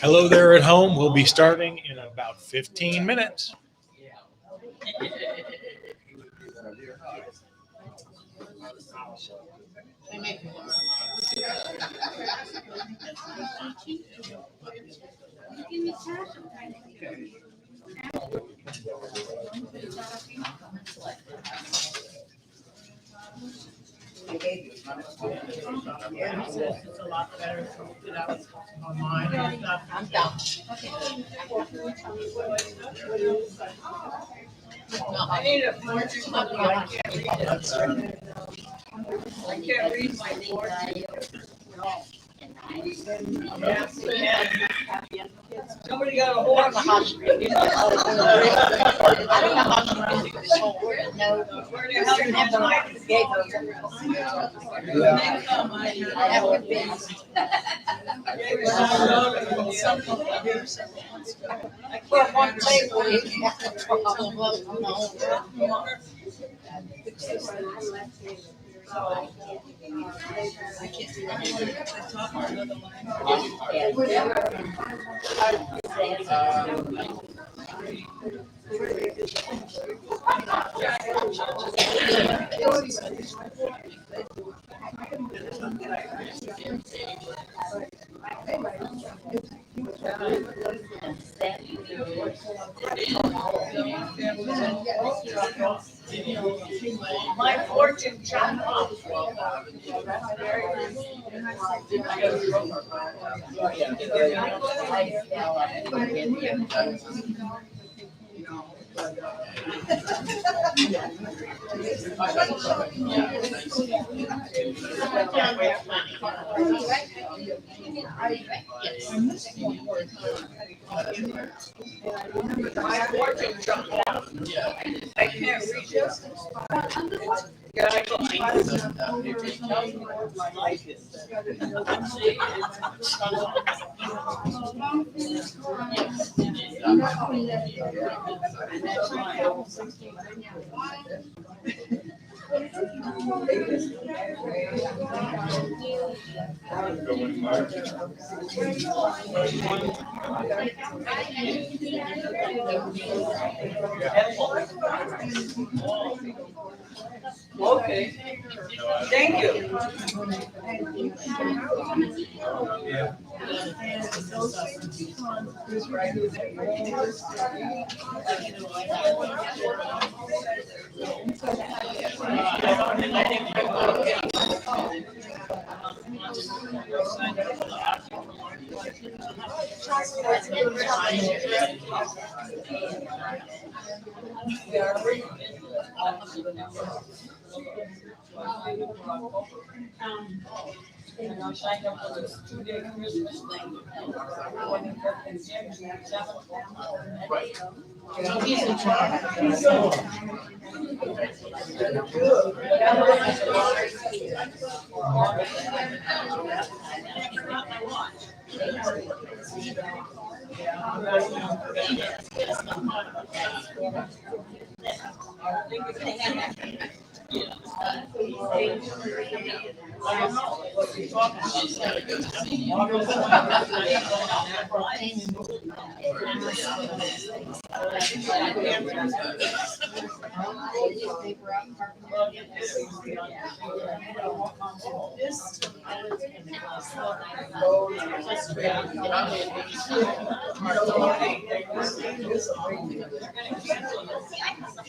Hello there at home. We'll be starting in about 15 minutes. It's a lot better to look it up online and stuff. I'm done. I need a fortune cookie. I can't read it. I can't read my fortune. Somebody got a I don't know horse. how she did it. I don't know how she did this whole word. No. Where the hell did that Mike Gave her. That would be. Well, one table, you can have a problem on the whole. My fortune jumped up. My fortune jumped up. I can't reach it. Yeah, I can it tells me what my life is. Okay, thank you. And I signed up for this 2-day Christmas thing. So he's in charge.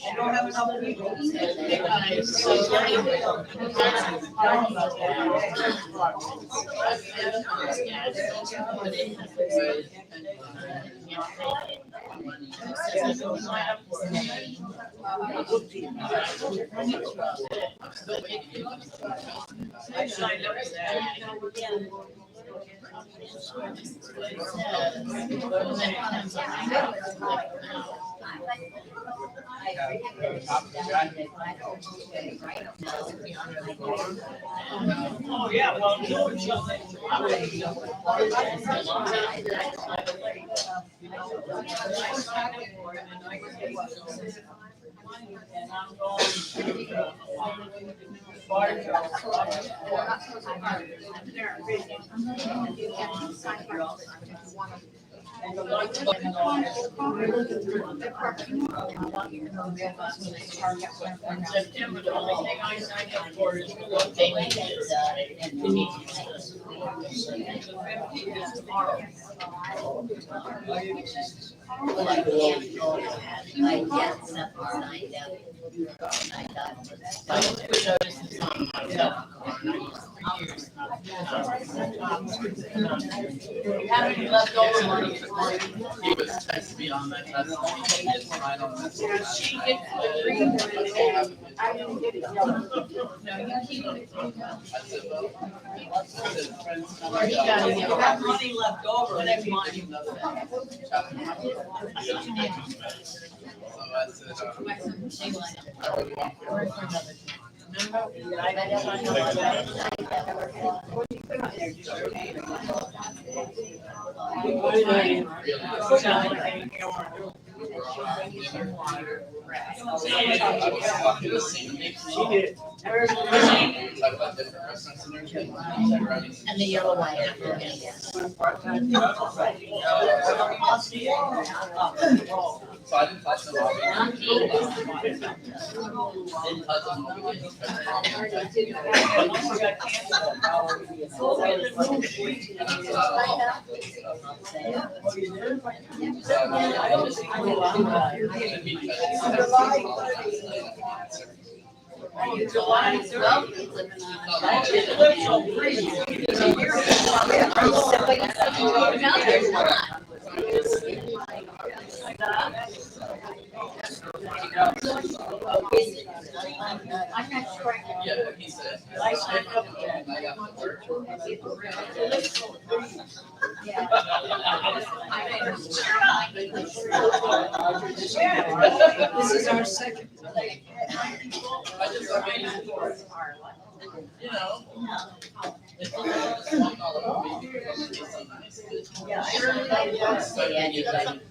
I don't have enough people. I signed up for that. Oh, yeah, well, and I'm September, the only thing I signed up for is the one thing and the meetings. Having left over money. He was supposed to be on that test. He is right on that. She gets the green one. I didn't get it. No, you keep it. I said, well, I said, friends, come Or you got money left over, and that's mine. So I said, I would want She did. talk about different restaurants and everything. And the yellow wine. So I didn't touch them all. Didn't touch them July 12th. It lives so pretty. I'm not sure. Yeah, he said. I signed up. I got the work. This is our second. I just arranged for it. You know. It's all about me because he's so nice. But then you like,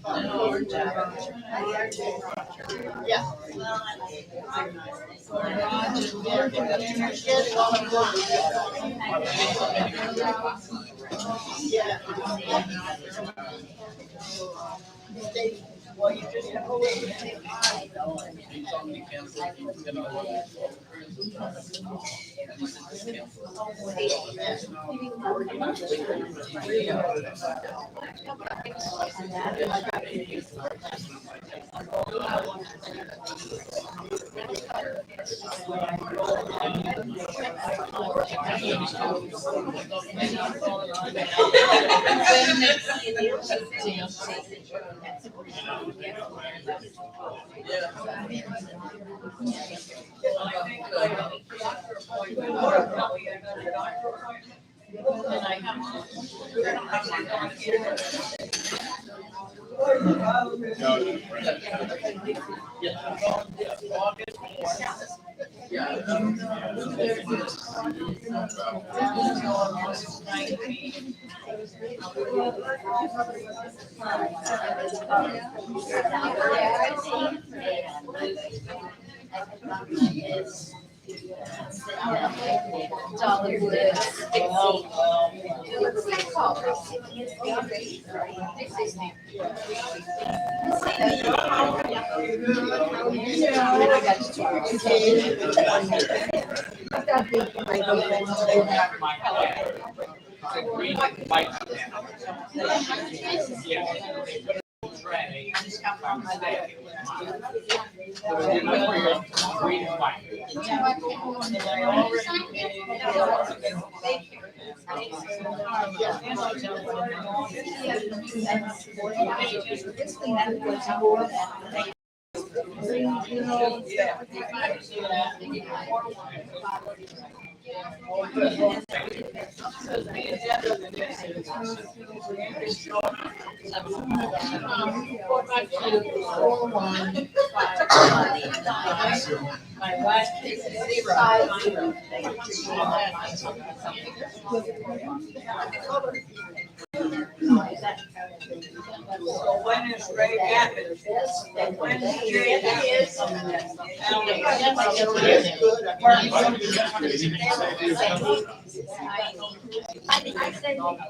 Well, you just have to. he told me to cancel. He's gonna. What's that called? My wife is 0. So when is Ray Gabbard? When is Ray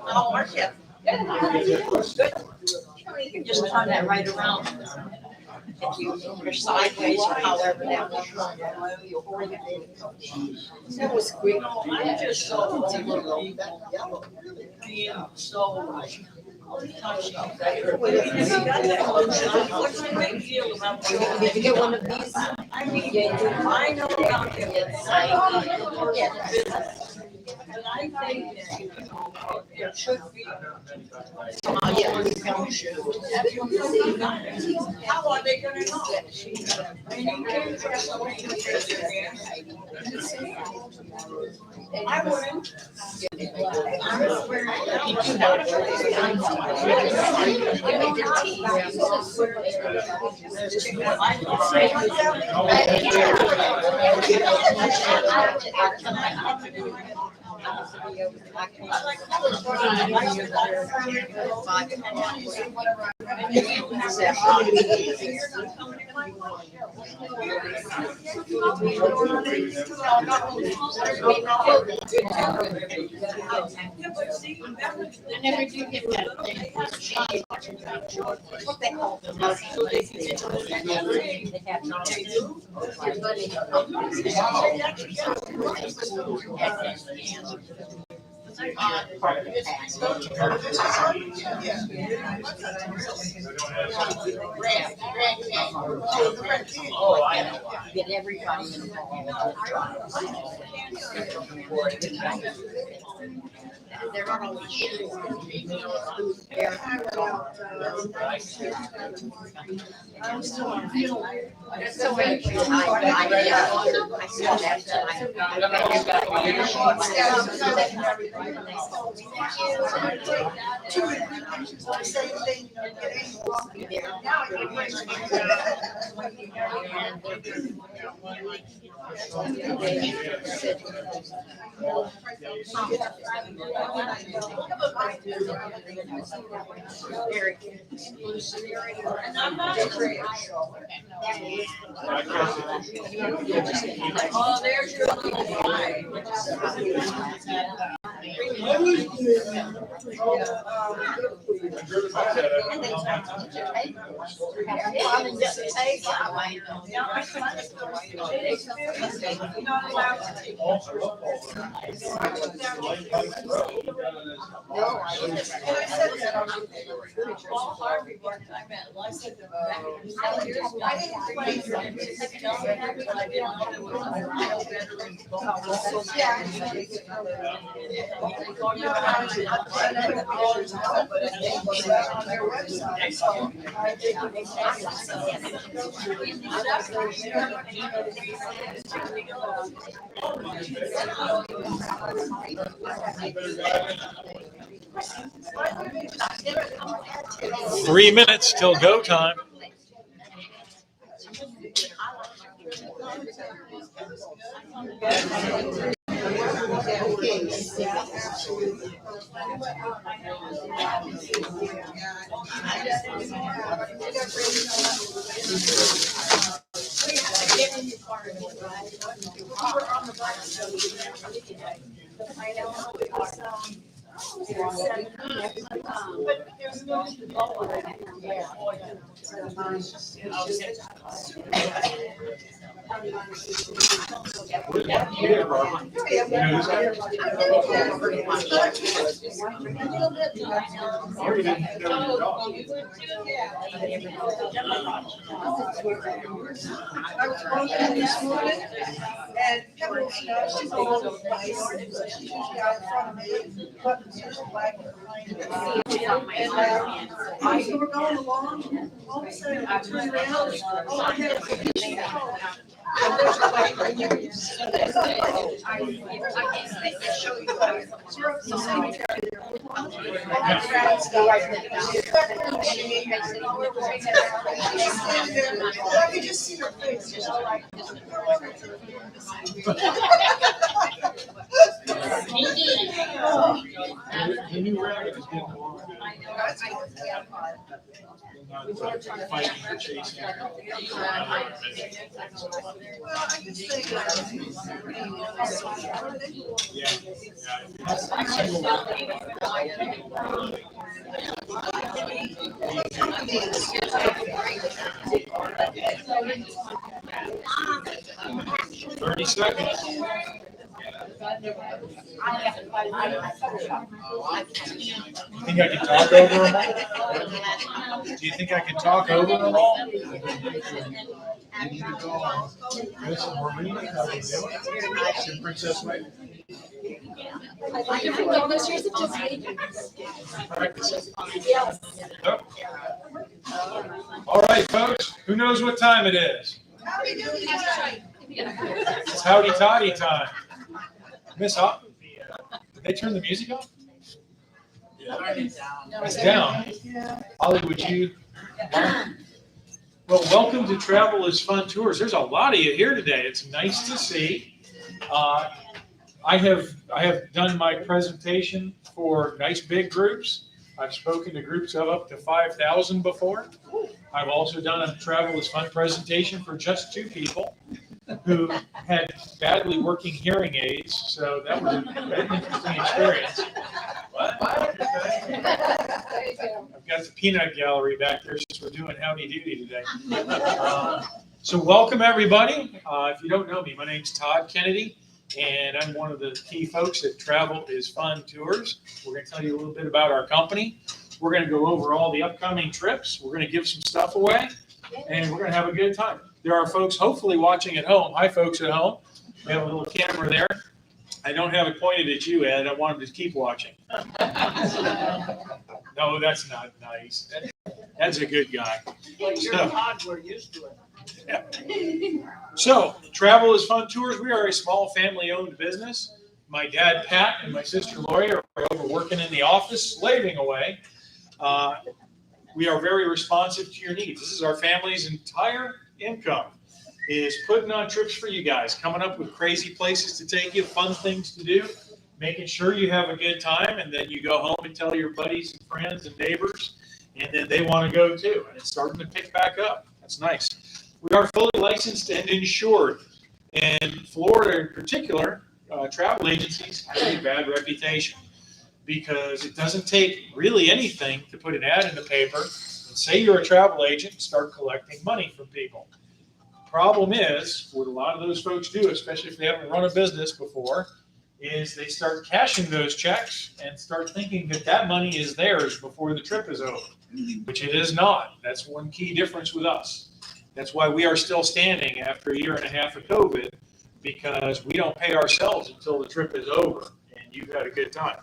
I'll mark it. Good. You can just turn that right around. If you're sideways or however that was. That was quick. I'm just so being so touched up. What's the big deal about? Did you get one of these? I mean, I know about it. But I think there should be. How are they gonna know? And you can't trust somebody to raise their hand. I wouldn't. I never do get that thing. What they call the motion. Oh, I know. Get everybody involved. They're not always sure. So I saw Oh, there's your little guy. Paul Harvey, one time at Lexington. Three minutes till go time. I was working this morning and Pebbles, she's all over the place. She's usually out in front of me. But I were going along, all of a sudden I turned around, oh, I had a police call. And there's a light right here. You're up the cemetery there. I could just see her face, just like. Can you rap it? It's getting long. Fighting or chasing. Well, I just think. Yeah. 30 seconds. You think I can talk over them all? Do you think I can talk over them all? Miss Maureen, how are you doing? Princess May. All right, folks, who knows what time it is? It's howdy toddy time. Miss Hop, did they turn the music off? It's down. Holly, would you? Well, welcome to Travel is Fun Tours. There's a lot of you here today. It's nice to see. I have done my presentation for nice big groups. I've spoken to groups of up to 5,000 before. I've also done a Travel is Fun presentation for just 2 people who had badly working hearing aids. So that was an interesting experience. I've got the peanut gallery back there since we're doing Howdy Doody today. So welcome everybody. If you don't know me, my name's Todd Kennedy, and I'm one of the key folks at Travel is Fun Tours. We're going to tell you a little bit about our company. We're going to go over all the upcoming trips. We're going to give some stuff away, and we're going to have a good time. There are folks hopefully watching at home. Hi, folks at home. We have a little camera there. I don't have it pointed at you, Ed. I want them to keep watching. No, that's not nice. That's a good guy. We're used to it. Yeah. So, Travel is Fun Tours. We are a small family-owned business. My dad, Pat, and my sister, Lori, are over working in the office, slaving away. We are very responsive to your needs. This is our family's entire income, is putting on trips for you guys, coming up with crazy places to take you, fun things to do, making sure you have a good time, and then you go home and tell your buddies and friends and neighbors, and then they want to go too. And it's starting to pick back up. That's nice. We are fully licensed and insured. In Florida in particular, travel agencies have a bad reputation because it doesn't take really anything to put an ad in the paper and say you're a travel agent and start collecting money from people. Problem is, what a lot of those folks do, especially if they haven't run a business before, is they start cashing those checks and start thinking that that money is theirs before the trip is over, which it is not. That's one key difference with us. That's why we are still standing after a year and a half of COVID, because we don't pay ourselves until the trip is over and you've had a good time.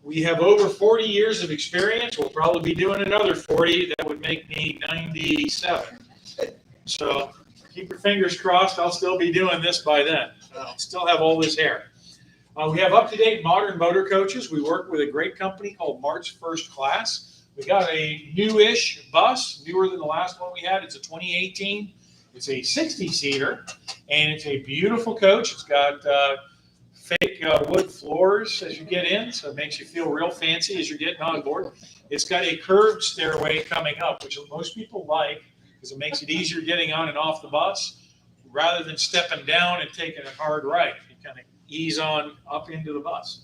We have over 40 years of experience. We'll probably be doing another 40. That would make me 97. So keep your fingers crossed. I'll still be doing this by then. I'll still have all this hair. We have up-to-date modern motor coaches. We work with a great company called March First Class. We got a newish bus, newer than the last one we had. It's a 2018. It's a 60-seater, and it's a beautiful coach. It's got fake wood floors as you get in, so it makes you feel real fancy as you're getting on board. It's got a curved stairway coming up, which most people like because it makes it easier getting on and off the bus rather than stepping down and taking a hard right. You kind of ease on up into the bus.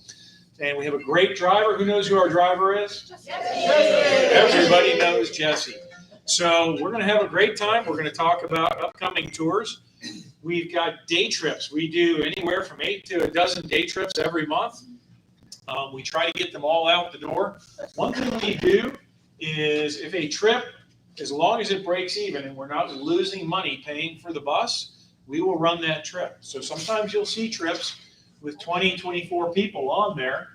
And we have a great driver. Who knows who our driver is? Everybody knows Jesse. So we're going to have a great time. We're going to talk about upcoming tours. We've got day trips. We do anywhere from 8 to a dozen day trips every month. We try to get them all out the door. One thing we do is if a trip, as long as it breaks even and we're not losing money paying for the bus, we will run that trip. So sometimes you'll see trips with 20, 24 people on there,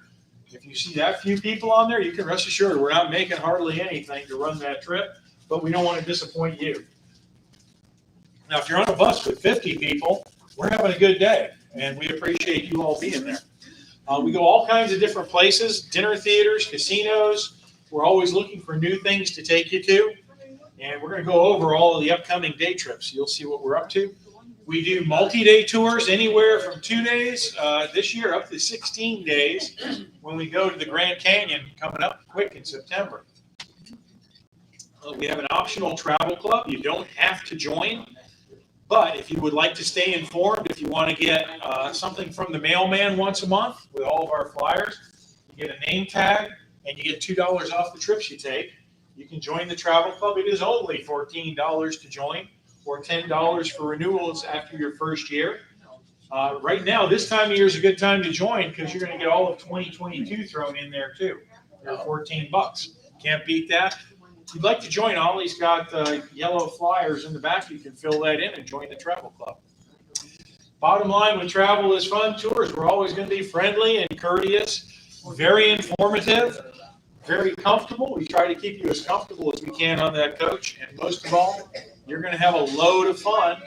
If you see that few people on there, you can rest assured we're not making hardly anything to run that trip, but we don't want to disappoint you. Now, if you're on a bus with 50 people, we're having a good day, and we appreciate you all being there. We go all kinds of different places, dinner theaters, casinos. We're always looking for new things to take you to, and we're going to go over all of the upcoming day trips. You'll see what we're up to. We do multi-day tours anywhere from 2 days this year up to 16 days when we go to the Grand Canyon coming up quick in September. We have an optional travel club. You don't have to join, but if you would like to stay informed, if you want to get something from the mailman once a month with all of our flyers, you get a name tag and you get $2 off the trips you take. You can join the travel club. It is only $14 to join, or $10 for renewals after your first year. Right now, this time of year is a good time to join because you're going to get all of 2022 thrown in there too. For $14. Can't beat that. If you'd like to join, Ollie's got yellow flyers in the back. You can fill that in and join the travel club. Bottom line with Travel is Fun Tours, we're always going to be friendly and courteous, very informative, very comfortable. We try to keep you as comfortable as we can on that coach. And most of all, you're going to have a load of fun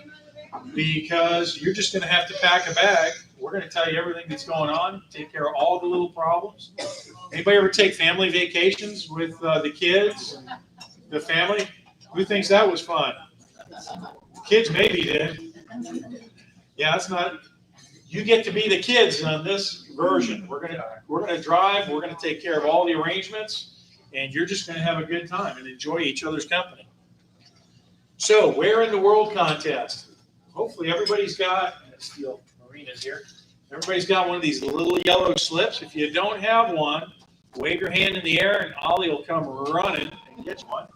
because you're just going to have to pack a bag. We're going to tell you everything that's going on, take care of all the little problems. Anybody ever take family vacations with the kids and the family? Who thinks that was fun? Kids maybe did. Yeah, it's not. You get to be the kids on this version. We're gonna drive. We're gonna take care of all the arrangements, and you're just gonna have a good time and enjoy each other's company. So, where in the world contest? Hopefully, everybody's got. Steal Marina's here. Everybody's got one of these little yellow slips. If you don't have one, wave your hand in the air, and Ollie will come running and get one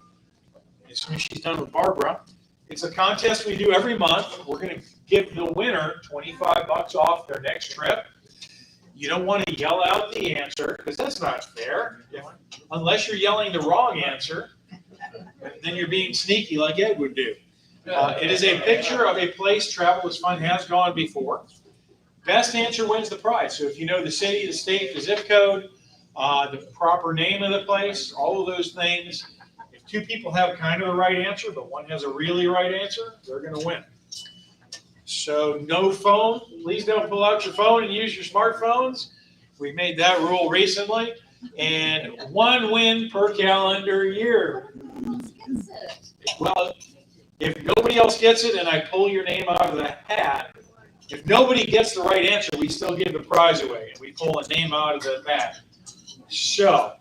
as soon as she's done with Barbara. It's a contest we do every month. We're going to give the winner $25 off their next trip. You don't want to yell out the answer because that's not fair. Unless you're yelling the wrong answer, then you're being sneaky like Ed would do. It is a picture of a place Travel is Fun has gone before. Best answer wins the prize. So if you know the city, the state, the zip code, the proper name of the place, all of those things. If two people have kind of the right answer, but one has a really right answer, they're going to win. So no phone. Please don't pull out your phone and use your smartphones. We made that rule recently. And 1 win per calendar year. Well, if nobody else gets it and I pull your name out of the hat, if nobody gets the right answer, we still give the prize away. And we pull a name out of the hat. So,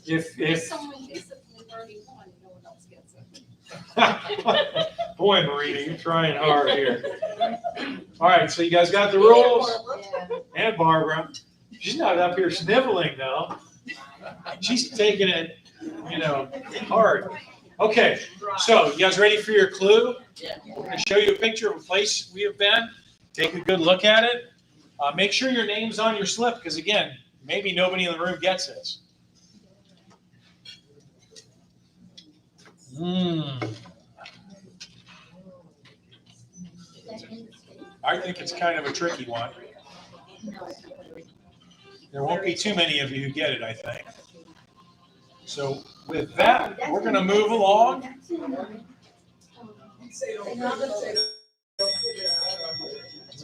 if someone basically already won, no one else gets it. Boy, Marina, you're trying hard here. All right, so you guys got the rules? And Barbara. She's not up here sniveling, though. She's taking it, hard. Okay, so you guys ready for your clue? We're going to show you a picture of a place we have been. Take a good look at it. Make sure your name's on your slip because, again, maybe nobody in the room gets this. I think it's kind of a tricky one. There won't be too many of you who get it, I think. So with that, we're going to move along. Do you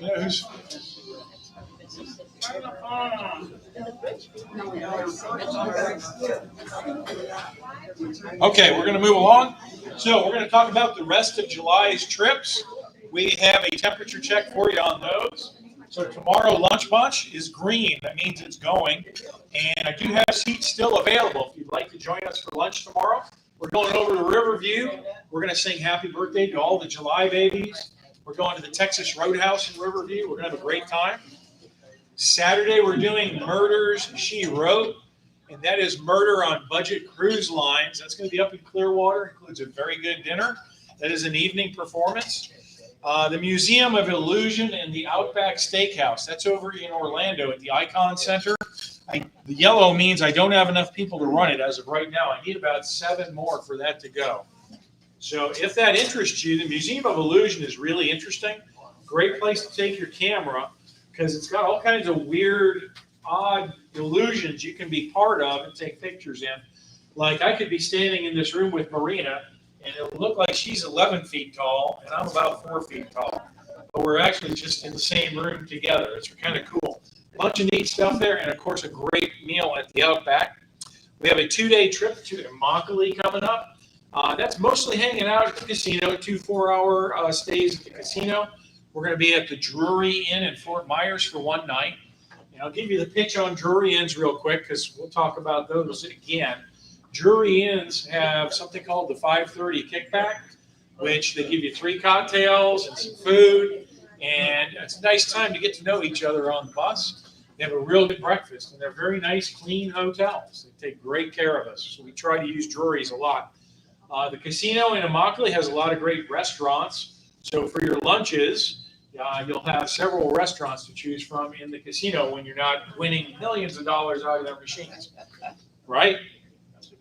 know who's... Okay, we're going to move along. So we're going to talk about the rest of July's trips. We have a temperature check for you on those. So tomorrow, Lunch Bunch is green. That means it's going. And I do have seats still available if you'd like to join us for lunch tomorrow. We're going over to Riverview. We're going to sing happy birthday to all the July babies. We're going to the Texas Roadhouse in Riverview. We're going to have a great time. Saturday, we're doing Murders, She Wrote. And that is Murder on Budget Cruise Lines. That's going to be up in Clearwater. Includes a very good dinner. That is an evening performance. The Museum of Illusion and the Outback Steakhouse. That's over in Orlando at the Icon Center. The yellow means I don't have enough people to run it as of right now. I need about 7 more for that to go. So if that interests you, the Museum of Illusion is really interesting. Great place to take your camera because it's got all kinds of weird odd illusions you can be part of and take pictures in. Like I could be standing in this room with Marina, and it'll look like she's 11 feet tall, and I'm about 4 feet tall. But we're actually just in the same room together. It's kind of cool. Bunch of neat stuff there, and of course a great meal at the Outback. We have a 2-day trip to Immokalee coming up. That's mostly hanging out at the casino, 2 4-hour stays at the casino. We're going to be at the Drury Inn in Fort Myers for 1 night. And I'll give you the pitch on Drury Inns real quick because we'll talk about those again. Drury Inns have something called the 5:30 kickback, which they give you 3 cocktails and some food. And it's a nice time to get to know each other on the bus. They have a real good breakfast, and they're very nice, clean hotels. They take great care of us. So we try to use Drury's a lot. The casino in Immokalee has a lot of great restaurants. So for your lunches, you'll have several restaurants to choose from in the casino when you're not winning millions of dollars out of their machines. Right?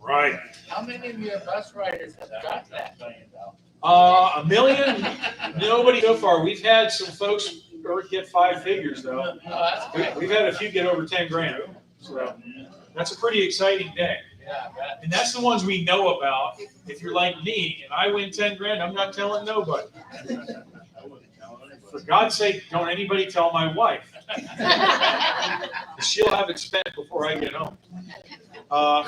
Right. How many of your bus riders have got that $1 million? $1 million? Nobody so far. We've had some folks get 5 figures, though. Oh, that's great. We've had a few get over 10 grand. So that's a pretty exciting day. Yeah, I bet. And that's the ones we know about. If you're like me and I win 10 grand, I'm not telling nobody. For God's sake, don't anybody tell my wife. She'll have it spent before I get home.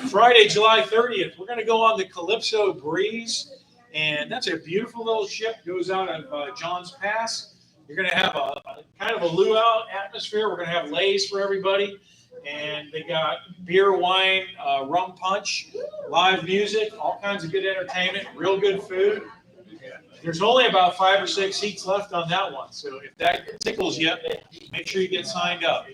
Friday, July 30th, we're going to go on the Calypso Breeze. And that's a beautiful little ship. Goes out of Johns Pass. You're going to have a kind of a luau atmosphere. We're going to have lays for everybody. And they got beer, wine, rum punch, live music, all kinds of good entertainment, real good food. There's only about 5 or 6 seats left on that one. So if that tickles you, make sure you get signed up.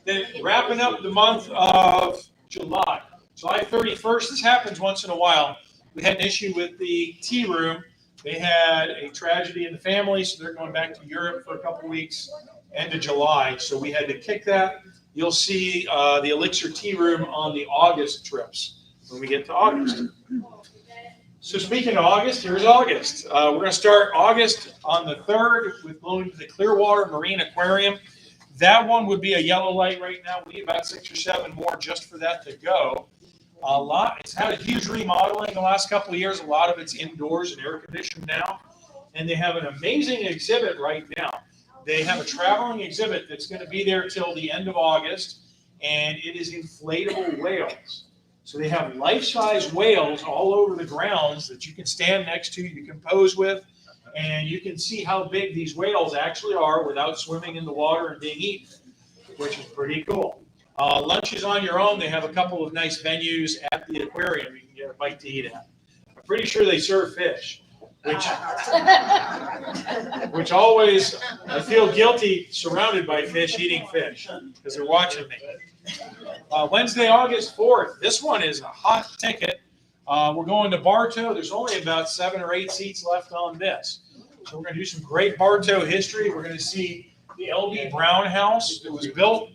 Then wrapping up the month of July. July 31st, this happens once in a while. We had an issue with the tea room. They had a tragedy in the family, so they're going back to Europe for a couple weeks, end of July. So we had to kick that. You'll see the Elixir Tea Room on the August trips when we get to August. So speaking of August, here's August. We're going to start August on the 3rd with going to the Clearwater Marine Aquarium. That one would be a yellow light right now. We need about 6 or 7 more just for that to go. It's had a huge remodeling the last couple of years. A lot of it's indoors and air conditioned now. And they have an amazing exhibit right now. They have a traveling exhibit that's going to be there till the end of August, and it is inflatable whales. So they have life-size whales all over the grounds that you can stand next to, you can pose with, and you can see how big these whales actually are without swimming in the water and being eaten, which is pretty cool. Lunch is on your own. They have a couple of nice venues at the aquarium you can get a bite to eat at. I'm pretty sure they serve fish, which always, I feel guilty surrounded by fish, eating fish, because they're watching me. Wednesday, August 4th. This one is a hot ticket. We're going to Bartow. There's only about 7 or 8 seats left on this. So we're going to do some great Bartow history. We're going to see the L.B. Brown House that was built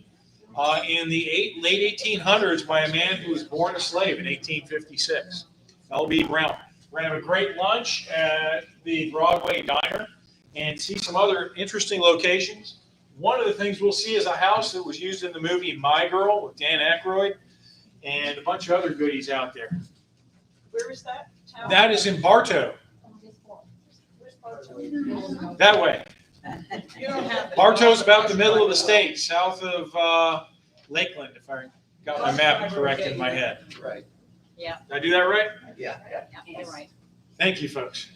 in the late 1800s by a man who was born a slave in 1856, L.B. Brown. We're going to have a great lunch at the Broadway Diner and see some other interesting locations. One of the things we'll see is a house that was used in the movie My Girl with Dan Aykroyd and a bunch of other goodies out there. Where is that? That is in Bartow. That way. You don't have. Bartow's about the middle of the state, south of Lakeland, if I got my map correct in my head. Right. Yeah. Did I do that right? Yeah. Yeah, you're right. Thank you, folks.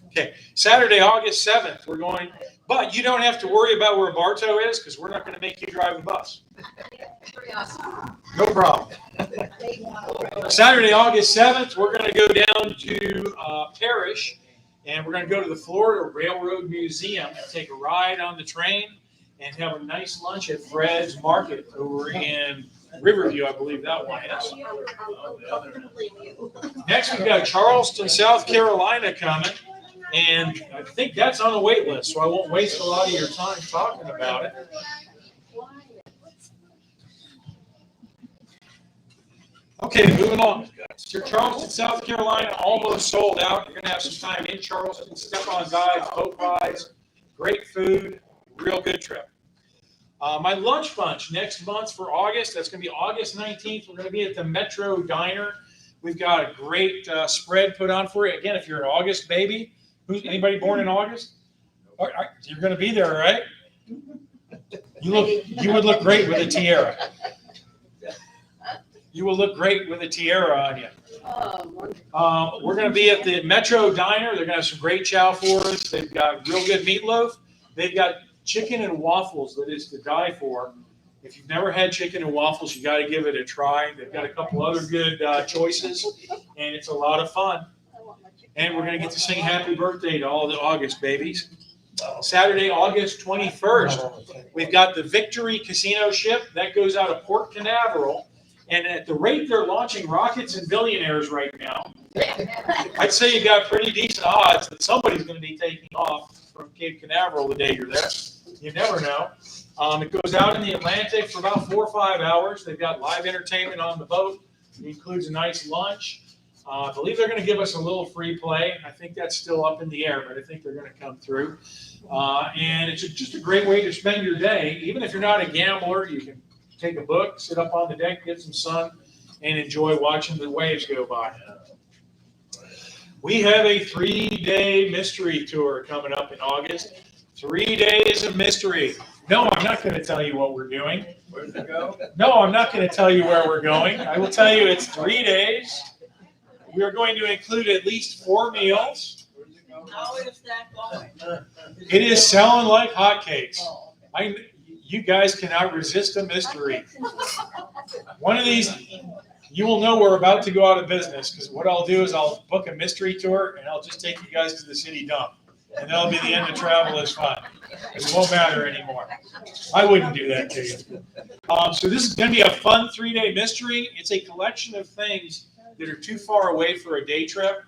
Okay, Saturday, August 7th, we're going, but you don't have to worry about where Bartow is because we're not going to make you drive a bus. No problem. Saturday, August 7th, we're going to go down to Parrish, and we're going to go to the Florida Railroad Museum and take a ride on the train and have a nice lunch at Fred's Market over in Riverview, I believe that one is. Next, we've got Charleston, South Carolina coming, and I think that's on the wait list, so I won't waste a lot of your time talking about it. Okay, moving on. So Charleston, South Carolina, almost sold out. You're going to have some time in Charleston, step on guides, boat rides, great food, real good trip. My lunch bunch next month for August, that's going to be August 19th. We're going to be at the Metro Diner. We've got a great spread put on for you. Again, if you're an August baby, anybody born in August? You're going to be there, right? You would look great with a tiara. You will look great with a tiara on you. We're going to be at the Metro Diner. They're going to have some great chow for us. They've got real good meatloaf. They've got chicken and waffles that is to die for. If you've never had chicken and waffles, you got to give it a try. They've got a couple other good choices, and it's a lot of fun. And we're going to get to sing happy birthday to all the August babies. Saturday, August 21st, we've got the Victory Casino ship. That goes out of Port Canaveral. And at the rate they're launching rockets and billionaires right now, I'd say you got pretty decent odds that somebody's going to be taking off from Cape Canaveral the day you're there. You never know. It goes out in the Atlantic for about 4 or 5 hours. They've got live entertainment on the boat. It includes a nice lunch. I believe they're going to give us a little free play. I think that's still up in the air, but I think they're going to come through. And it's just a great way to spend your day. Even if you're not a gambler, you can take a book, sit up on the deck, get some sun, and enjoy watching the waves go by. We have a 3-day mystery tour coming up in August. 3 days of mystery. No, I'm not going to tell you what we're doing. Where does it go? No, I'm not going to tell you where we're going. I will tell you it's 3 days. We are going to include at least 4 meals. Where does it go? How is that going? It is selling like hotcakes. You guys cannot resist a mystery. One of these, you will know we're about to go out of business, because what I'll do is I'll book a mystery tour and I'll just take you guys to the city dump. And that'll be the end of Travel is Fun. It won't matter anymore. I wouldn't do that to you. So this is going to be a fun 3-day mystery. It's a collection of things that are too far away for a day trip,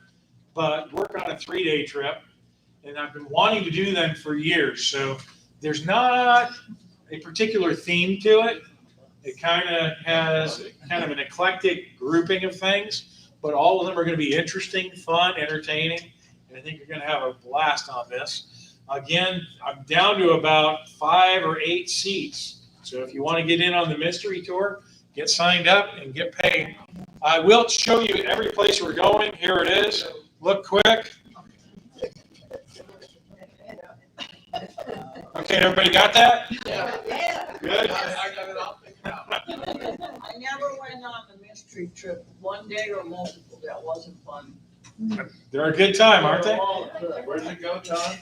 but work on a 3-day trip. And I've been wanting to do them for years. So there's not a particular theme to it. It kind of has kind of an eclectic grouping of things, but all of them are going to be interesting, fun, entertaining, and I think you're going to have a blast on this. Again, I'm down to about 5 or 8 seats. So if you want to get in on the mystery tour, get signed up and get paid. I will show you every place we're going. Here it is. Look quick. Okay, everybody got that? Yeah. Good. I got it all figured out. I never went on the mystery trip, one day or multiple. That wasn't fun. They're a good time, aren't they? Where does it go, Tom?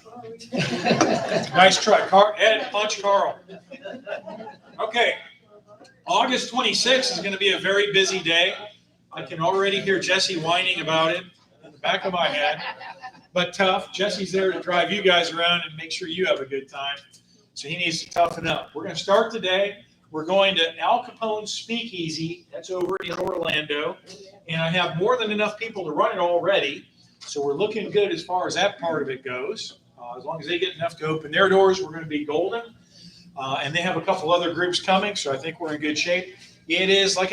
Nice try. Ed, punch Carl. Okay. August 26th is going to be a very busy day. I can already hear Jesse whining about it in the back of my head. But tough. Jesse's there to drive you guys around and make sure you have a good time. So he needs to toughen up. We're going to start today. We're going to Al Capone Speakeasy. That's over in Orlando. And I have more than enough people to run it already. So we're looking good as far as that part of it goes. As long as they get enough to open their doors, we're going to be golden. And they have a couple other groups coming, so I think we're in good shape. It is like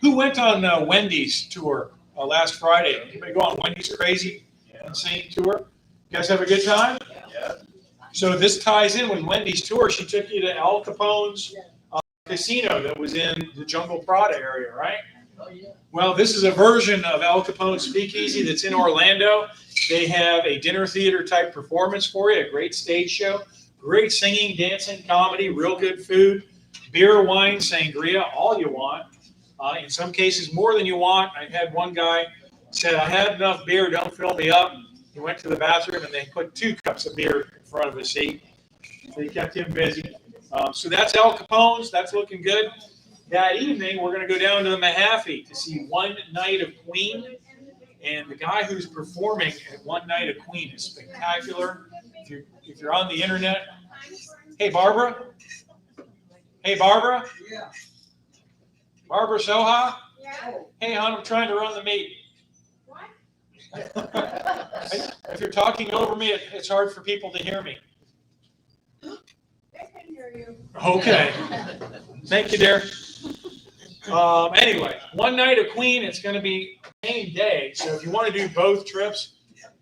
who went on Wendy's tour last Friday? Anybody go on Wendy's Crazy Insane tour? You guys have a good time? Yeah. So this ties in with Wendy's tour. She took you to Al Capone's casino that was in the Jungle Prada area, right? Oh, yeah. Well, this is a version of Al Capone's Speakeasy that's in Orlando. They have a dinner theater type performance for you, a great stage show, great singing, dancing, comedy, real good food, beer, wine, sangria, all you want. In some cases, more than you want. I had one guy said, I had enough beer, don't fill me up. He went to the bathroom and they put 2 cups of beer in front of his seat. They kept him busy. So that's Al Capone's. That's looking good. That evening, we're going to go down to the Mahaffey to see One Night of Queen. And the guy who's performing at One Night of Queen is spectacular. If you're on the internet, hey, Barbara. Hey, Barbara. Yeah. Barbara Soha. Yeah. Hey, hon, I'm trying to run the meeting. If you're talking over me, it's hard for people to hear me. They can hear you. Okay. Thank you, dear. Anyway, One Night of Queen, it's going to be the same day. So if you want to do both trips,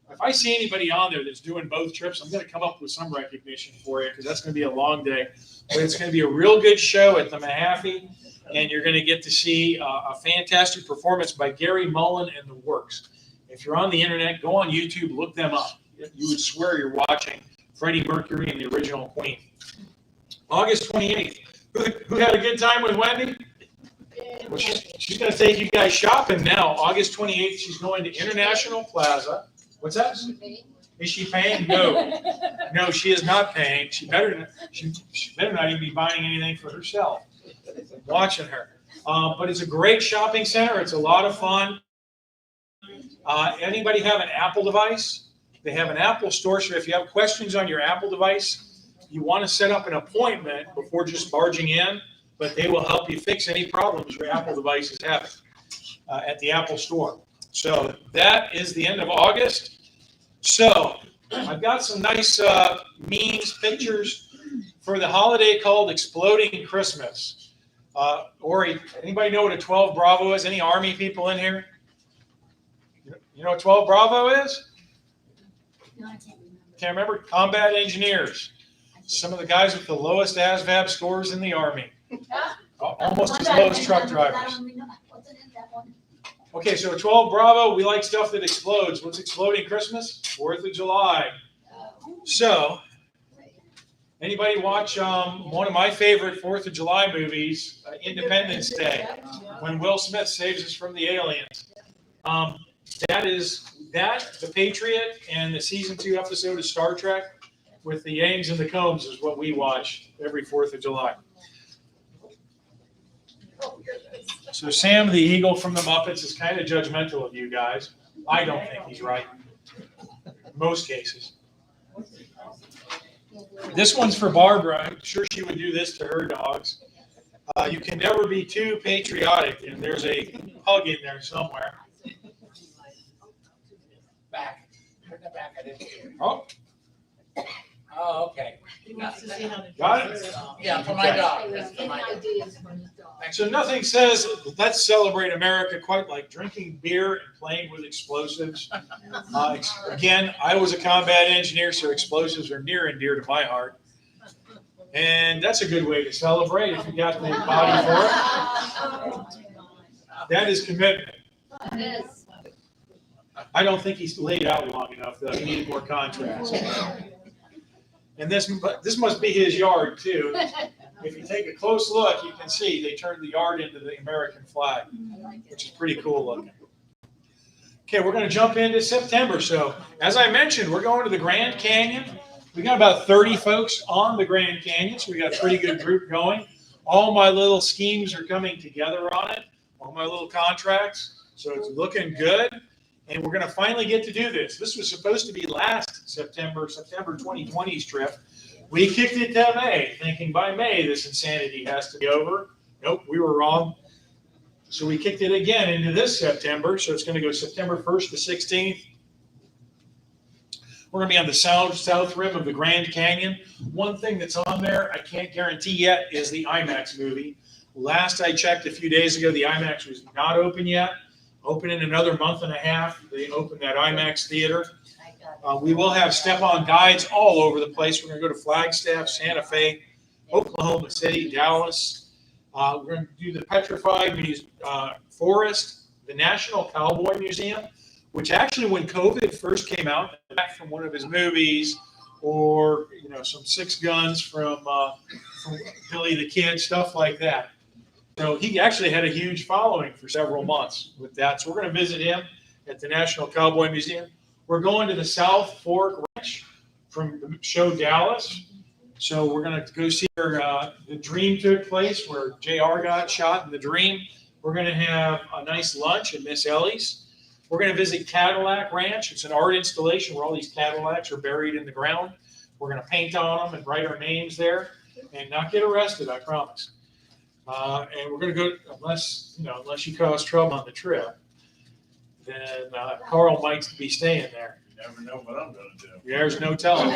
if if I see anybody on there that's doing both trips, I'm going to come up with some recognition for you because that's going to be a long day. But it's going to be a real good show at the Mahaffey, and you're going to get to see a fantastic performance by Gary Mullen and the Works. If you're on the internet, go on YouTube, look them up. You would swear you're watching Freddie Mercury and the original Queen. August 28th. Who had a good time with Wendy? Well, she's going to take you guys shopping now. August 28th, she's going to International Plaza. What's that? Is she paying? No. No, she is not paying. She better not even be buying anything for herself. I'm watching her. But it's a great shopping center. It's a lot of fun. Anybody have an Apple device? They have an Apple store. So if you have questions on your Apple device, you want to set up an appointment before just barging in, but they will help you fix any problems your Apple device is having at the Apple store. So that is the end of August. So I've got some nice memes, pictures for the holiday called Exploding Christmas. Ori, anybody know what a 12 Bravo is? Any Army people in here? You know what 12 Bravo is? No, I Can't remember? Combat engineers. Some of the guys with the lowest ASVAB scores in the Army. Almost as low as truck drivers. Okay, so 12 Bravo, we like stuff that explodes. What's exploding Christmas? 4th of July. So, anybody watch one of my favorite 4th of July movies, Independence Day, when Will Smith saves us from the aliens? That is The Patriot, and the season 2 episode of Star Trek with the Yangs and the Combs is what we watch every 4th of July. So Sam the Eagle from the Muppets is kind of judgmental of you guys. I don't think he's right. In most cases. This one's for Barbara. I'm sure she would do this to her dogs. You can never be too patriotic, and there's a hug in there somewhere. Back. Turn the back. I didn't hear. Oh, Oh, okay. got it? Yeah, for my dog. That's for my dog. So nothing says, let's celebrate America quite like drinking beer and playing with explosives. Again, I was a combat engineer, so explosives are near and dear to my heart. And that's a good way to celebrate if you got the body for it. That is commitment. I don't think he's laid out long enough, though. He needs more contrast. And this must be his yard, too. If you take a close look, you can see they turned the yard into the American flag, which is pretty cool looking. Okay, we're going to jump into September. So, as I mentioned, we're going to the Grand Canyon. We got about 30 folks on the Grand Canyon, so we got a pretty good group going. All my little schemes are coming together on it, all my little contracts. So it's looking good. And we're going to finally get to do this. This was supposed to be last September 2020's trip. We kicked it to May, thinking by May this insanity has to be over. Nope, we were wrong. So we kicked it again into this September. So it's going to go September 1st to 16th. We're going to be on the south rim of the Grand Canyon. One thing that's on there I can't guarantee yet is the IMAX movie. Last I checked a few days ago, the IMAX was not open yet. Open in another month and a half. They open that IMAX theater. We will have step-on guides all over the place. We're going to go to Flagstaff, Santa Fe, Oklahoma City, Dallas. We're going to do the Petrified Forest, the National Cowboy Museum, which actually when COVID first came out, back from one of his movies, or some Six Guns from Billy the Kid, stuff like that. So he actually had a huge following for several months with that. So we're going to visit him at the National Cowboy Museum. We're going to the South Fork Ranch from the show Dallas. So we're going to go see where the Dream took place, where JR got shot in the Dream. We're going to have a nice lunch at Miss Ellie's. We're going to visit Cadillac Ranch. It's an art installation where all these Cadillacs are buried in the ground. We're going to paint on them and write our names there and not get arrested, I promise. And we're going to go, unless you cause trouble on the trip, then Carl might be staying there. You never know what I'm going to do. There's no telling.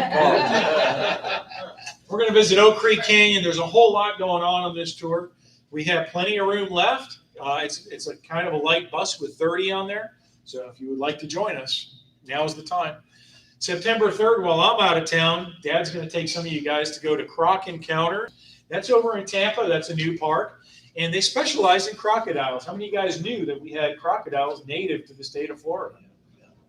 We're going to visit Oak Creek Canyon. There's a whole lot going on this tour. We have plenty of room left. It's a kind of a light bus with 30 on there. So if you would like to join us, now's the time. September 3rd, while I'm out of town, Dad's going to take some of you guys to go to Croc Encounter. That's over in Tampa. That's a new park. And they specialize in crocodiles. How many of you guys knew that we had crocodiles native to the state of Florida?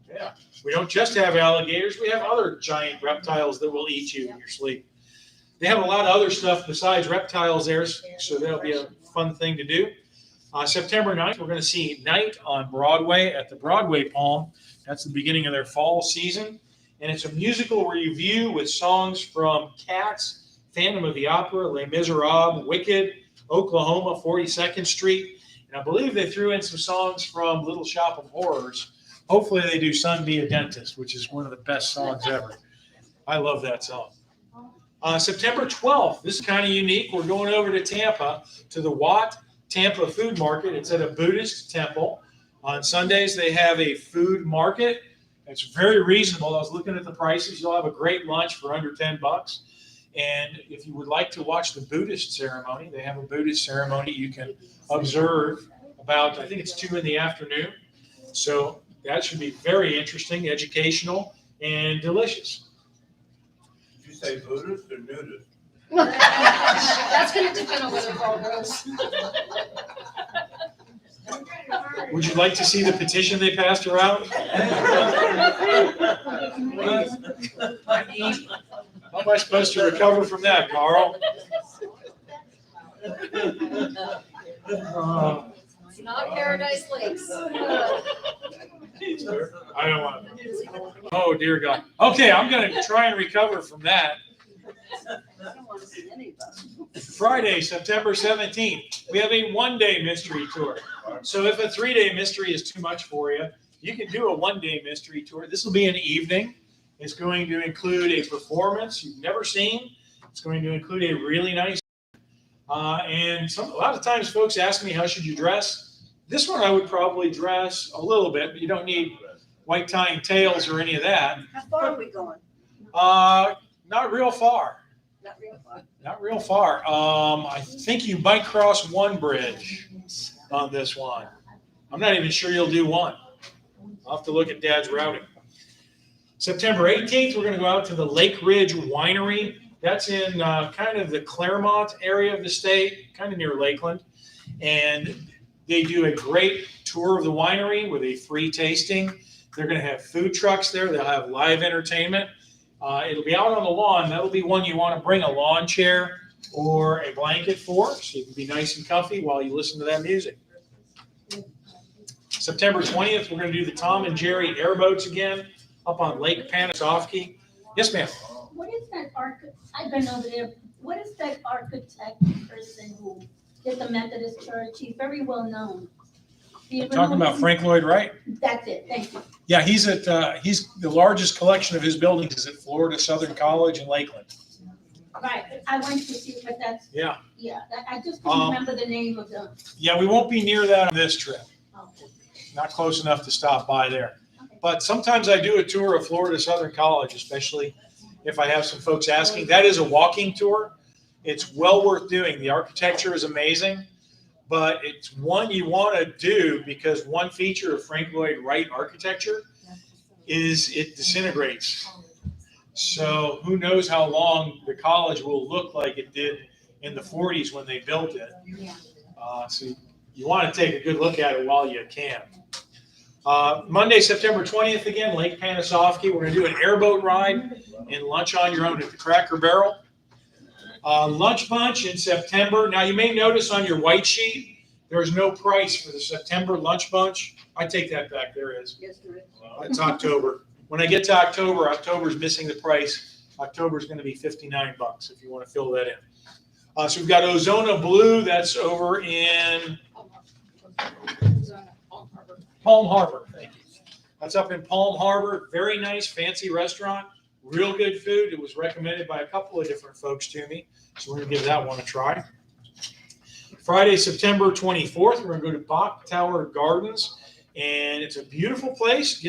Yeah. We don't just have alligators. We have other giant reptiles that will eat you in your sleep. They have a lot of other stuff besides reptiles there, so that'll be a fun thing to do. September 9th, we're going to see Night on Broadway at the Broadway Palm. That's the beginning of their fall season. And it's a musical review with songs from Cats, Phantom of the Opera, Les Miserables, Wicked, Oklahoma, 42nd Street. And I believe they threw in some songs from Little Shop of Horrors. Hopefully they do Son Be a Dentist, which is one of the best songs ever. I love that song. September 12th, this is kind of unique. We're going over to Tampa to the Watt Tampa Food Market. It's at a Buddhist temple. On Sundays, they have a food market. It's very reasonable. I was looking at the prices. You'll have a great lunch for under $10. And if you would like to watch the Buddhist ceremony, they have a Buddhist ceremony you can observe about, I think it's 2 in the afternoon. So that should be very interesting, educational, and delicious. Did you say Buddhist or nudist? That's gonna depend on whether Paul goes. Would you like to see the petition they passed around? How am I supposed to recover from that, Carl? It's not Paradise Lakes. I don't want to. Oh, dear God. Okay, I'm going to try and recover from that. I don't want to see any of us. Friday, September 17th, we have a one-day mystery tour. So if a 3-day mystery is too much for you, you can do a one-day mystery tour. This will be an evening. It's going to include a performance you've never seen. It's going to include a really nice, and a lot of times folks ask me, how should you dress? This one I would probably dress a little bit, but you don't need white tie and tails or any of that. How far are we going? Not real far. Not real far. Not real far. I think you might cross one bridge on this one. I'm not even sure you'll do one. I'll have to look at Dad's routing. September 18th, we're going to go out to the Lake Ridge Winery. That's in kind of the Claremont area of the state, kind of near Lakeland. And they do a great tour of the winery with a free tasting. They're going to have food trucks there. They'll have live entertainment. It'll be out on the lawn. That'll be one you want to bring a lawn chair or a blanket for, so you can be nice and comfy while you listen to that music. September 20th, we're going to do the Tom and Jerry airboats again up on Lake Panasoffkee. Yes, ma'am. What is that I've been over there. What is that architect person who did the Methodist Church? He's very well known. Do you ever Talking know about his- Frank Lloyd Wright? That's it. Thank you. Yeah, he's the largest collection of his buildings is at Florida Southern College in Lakeland. Right. I went to see, but that's, Yeah. yeah, I just don't remember the name of the. Yeah, we won't be near that on this trip. Oh, Not close enough to stop by there. But sometimes I do a tour of Florida Southern College, especially if I have some folks asking. That is a walking tour. It's well worth doing. The architecture is amazing, but it's one you want to do because one feature of Frank Lloyd Wright architecture is it disintegrates. So who knows how long the college will look like it did in the 40s when they built it. So you want to take a good look at it while you can. Monday, September 20th, again, Lake Panasoffkee. We're going to do an airboat ride and lunch on your own at the Cracker Barrel. Lunch bunch in September. Now, you may notice on your white sheet, there is no price for the September lunch bunch. I take that back. There is. Yes, there is. It's October. When I get to October, October's missing the price. October's going to be $59 if you want to fill that in. So we've got Ozona Blue. That's over in Palm Harbor. Thank you. That's up in Palm Harbor. Very nice, fancy restaurant. Real good food. It was recommended by a couple of different folks to me. So we're going to give that one a try. Friday, September 24th, we're going to go to Bach Tower Gardens. And it's a beautiful place.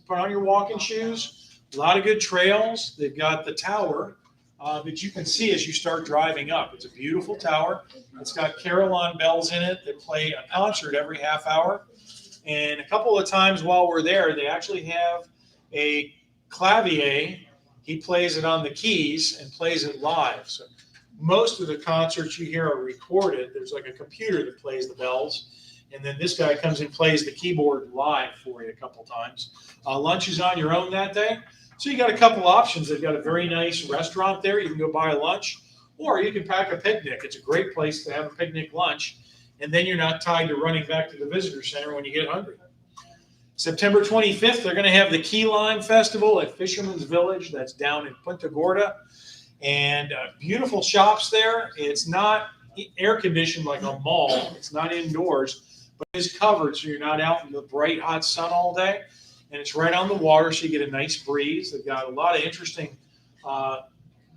Put on your walking shoes. A lot of good trails. They've got the tower that you can see as you start driving up. It's a beautiful tower. It's got carillon bells in it that play a concert every half hour. And a couple of times while we're there, they actually have a clavier. He plays it on the keys and plays it live. So most of the concerts you hear are recorded. There's like a computer that plays the bells. And then this guy comes and plays the keyboard live for you a couple times. Lunch is on your own that day. So you got a couple options. They've got a very nice restaurant there. You can go buy a lunch, or you can pack a picnic. It's a great place to have a picnic lunch. And then you're not tied to running back to the visitor center when you get hungry. September 25th, they're going to have the Key Lime Festival at Fisherman's Village. That's down in Punta Gorda. And beautiful shops there. It's not air conditioned like a mall. It's not indoors, but it's covered so you're not out in the bright, hot sun all day. And it's right on the water, so you get a nice breeze. They've got a lot of interesting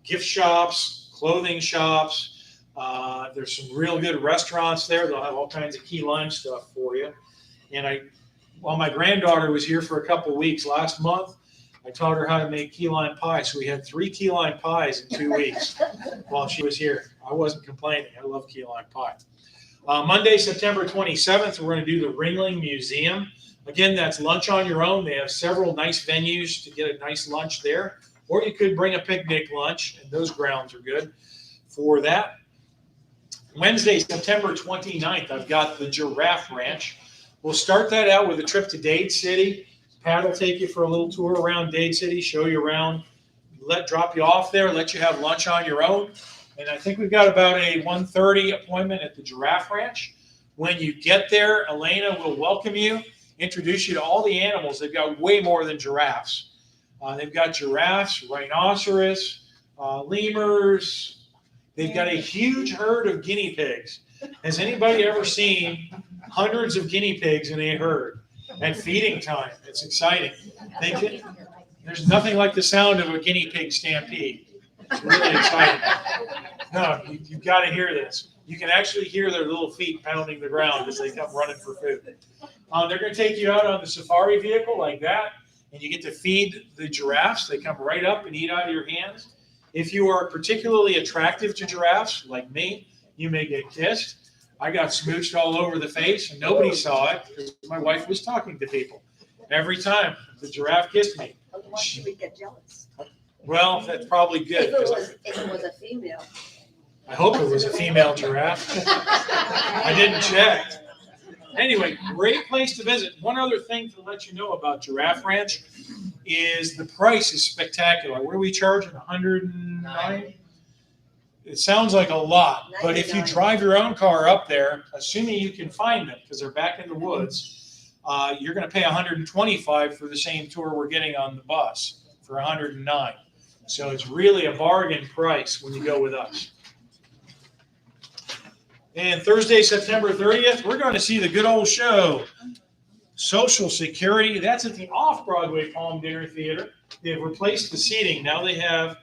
gift shops, clothing shops. There's some real good restaurants there. They'll have all kinds of key lime stuff for you. And while my granddaughter was here for a couple of weeks last month, I taught her how to make key lime pie. So we had 3 key lime pies in 2 weeks while she was here. I wasn't complaining. I love key lime pie. Monday, September 27th, we're going to do the Ringling Museum. Again, that's lunch on your own. They have several nice venues to get a nice lunch there. Or you could bring a picnic lunch, and those grounds are good for that. Wednesday, September 29th, I've got the Giraffe Ranch. We'll start that out with a trip to Dade City. Pat will take you for a little tour around Dade City, show you around, drop you off there, let you have lunch on your own. And I think we've got about a 1:30 appointment at the Giraffe Ranch. When you get there, Elena will welcome you, introduce you to all the animals. They've got way more than giraffes. They've got giraffes, rhinoceros, lemurs. They've got a huge herd of guinea pigs. Has anybody ever seen hundreds of guinea pigs in a herd at feeding time? It's exciting. There's nothing like the sound of a guinea pig stampede. It's really exciting. No, you've got to hear this. You can actually hear their little feet pounding the ground as they come running for food. They're going to take you out on the safari vehicle like that, and you get to feed the giraffes. They come right up and eat out of your hands. If you are particularly attractive to giraffes, like me, you may get kissed. I got smooched all over the face, and nobody saw it because my wife was talking to people. Every time the giraffe kissed me. She would get jealous. Well, that's probably good. If it was a female. I hope it was a female giraffe. I didn't check. Anyway, great place to visit. One other thing to let you know about Giraffe Ranch is the price is spectacular. What are we charging? $109? It sounds like a lot, but if you drive your own car up there, assuming you can find them because they're back in the woods, you're going to pay $125 for the same tour we're getting on the bus for $109. So it's really a bargain price when you go with us. And Thursday, September 30th, we're going to see the good old show, Social Security. That's at the Off-Broadway Palm Dinner Theater. They've replaced the seating. Now they have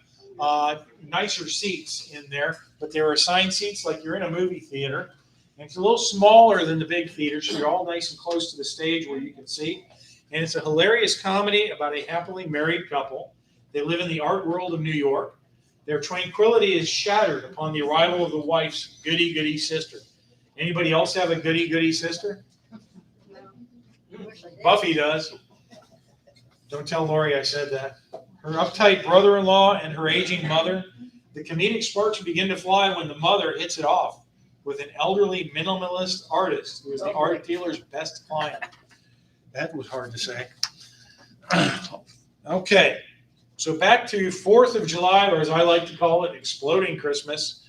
nicer seats in there, but there are assigned seats like you're in a movie theater. And it's a little smaller than the big theater, so you're all nice and close to the stage where you can see. And it's a hilarious comedy about a happily married couple. They live in the art world of New York. Their tranquility is shattered upon the arrival of the wife's goody-goody sister. Anybody else have a goody-goody sister? Buffy does. Don't tell Lori I said that. Her uptight brother-in-law and her aging mother. The comedic sparks begin to fly when the mother hits it off with an elderly minimalist artist who is the art dealer's best client. That was hard to say. Okay. So back to 4th of July, or as I like to call it, exploding Christmas.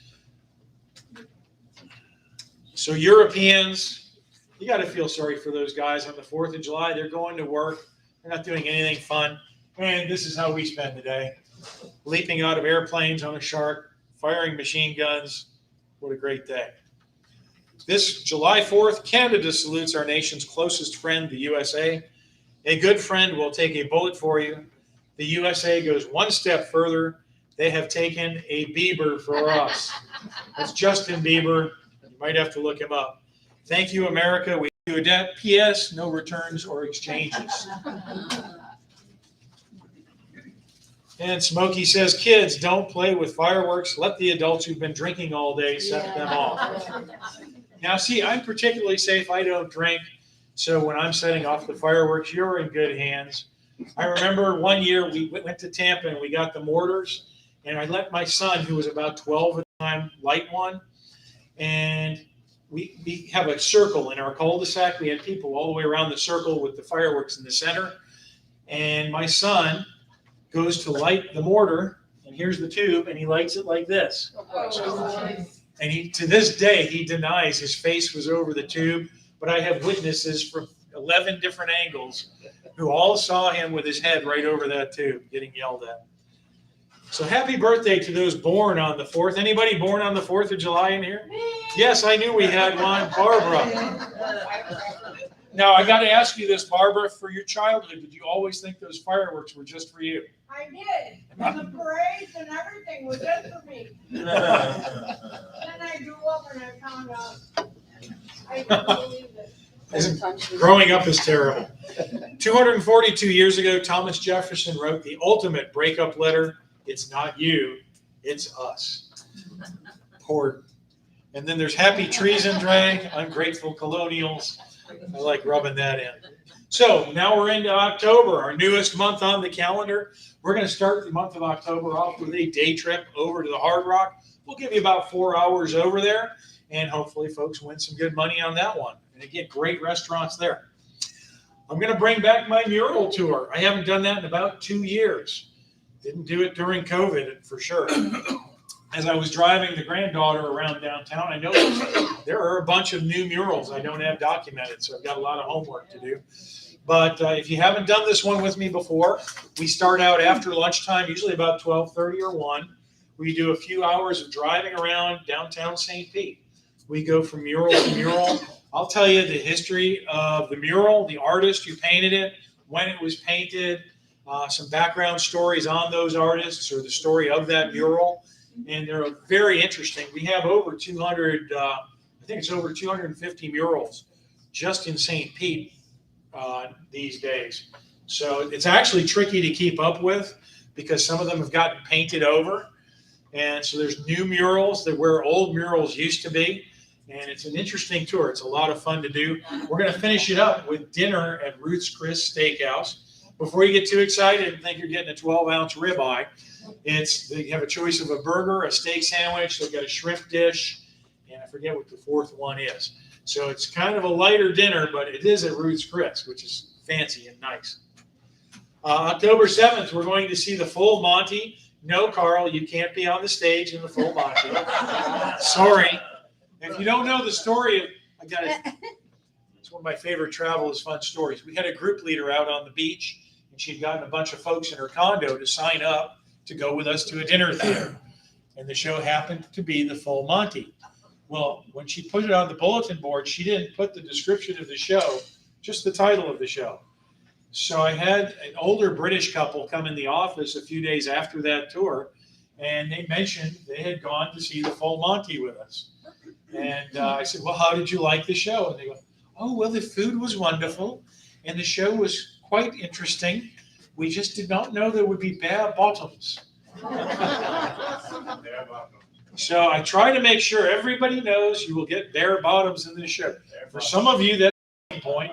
So Europeans, you got to feel sorry for those guys on the 4th of July. They're going to work. They're not doing anything fun. And this is how we spend the day. Leaping out of airplanes on a shark, firing machine guns. What a great day. This July 4th, Canada salutes our nation's closest friend, the USA. A good friend will take a bullet for you. The USA goes one step further. They have taken a Bieber for us. That's Justin Bieber. You might have to look him up. Thank you, America. We do a debt. P.S. No returns or exchanges. And Smokey says, kids, don't play with fireworks. Let the adults who've been drinking all day set them off. Now, see, I'm particularly safe. I don't drink. So when I'm setting off the fireworks, you're in good hands. I remember one year we went to Tampa and we got the mortars, and I let my son, who was about 12 at the time, light one. And we have a circle in our cul-de-sac. We had people all the way around the circle with the fireworks in the center. And my son goes to light the mortar, and here's the tube, and he lights it like this. And he, to this day, he denies his face was over the tube, but I have witnesses from 11 different angles who all saw him with his head right over that tube getting yelled at. So happy birthday to those born on the 4th. Anybody born on the 4th of July in here? Yes, I knew we had one. Barbara. Now, I got to ask you this, Barbara, for your childhood, did you always think those fireworks were just for you? I did. And the parades and everything was just for me. Then I grew up and I found out. I couldn't believe it. Growing up is terrible. 242 years ago, Thomas Jefferson wrote the ultimate breakup letter. It's not you, it's us. Poor. And then there's Happy Treason Day, Ungrateful Colonials. I like rubbing that in. So now we're into October, our newest month on the calendar. We're going to start the month of October off with a day trip over to the Hard Rock. We'll give you about 4 hours over there, and hopefully folks win some good money on that one. And again, great restaurants there. I'm going to bring back my mural tour. I haven't done that in about 2 years. Didn't do it during COVID for sure. As I was driving the granddaughter around downtown, I noticed there are a bunch of new murals I don't have documented, so I've got a lot of homework to do. But if you haven't done this one with me before, we start out after lunchtime, usually about 12:30 or 1. We do a few hours of driving around downtown St. Pete. We go from mural to mural. I'll tell you the history of the mural, the artist who painted it, when it was painted, some background stories on those artists or the story of that mural. And they're very interesting. We have over 200, I think it's over 250 murals just in St. Pete these days. So it's actually tricky to keep up with because some of them have gotten painted over. And so there's new murals that where old murals used to be. And it's an interesting tour. It's a lot of fun to do. We're going to finish it up with dinner at Ruth's Chris Steakhouse. Before you get too excited and think you're getting a 12-ounce ribeye, they have a choice of a burger, a steak sandwich, they've got a shrimp dish, and I forget what the fourth one is. So it's kind of a lighter dinner, but it is at Ruth's Chris, which is fancy and nice. October 7th, we're going to see the full Monty. No, Carl, you can't be on the stage in the full Monty. Sorry. If you don't know the story, it's one of my favorite travel is fun stories. We had a group leader out on the beach, and she'd gotten a bunch of folks in her condo to sign up to go with us to a dinner theater. And the show happened to be the full Monty. Well, when she put it on the bulletin board, she didn't put the description of the show, just the title of the show. So I had an older British couple come in the office a few days after that tour, and they mentioned they had gone to see the full Monty with us. And I said, well, how did you like the show? And they go, oh, well, the food was wonderful, and the show was quite interesting. We just did not know there would be bare bottoms. So I try to make sure everybody knows you will get bare bottoms in this show. For some of you, that's a point.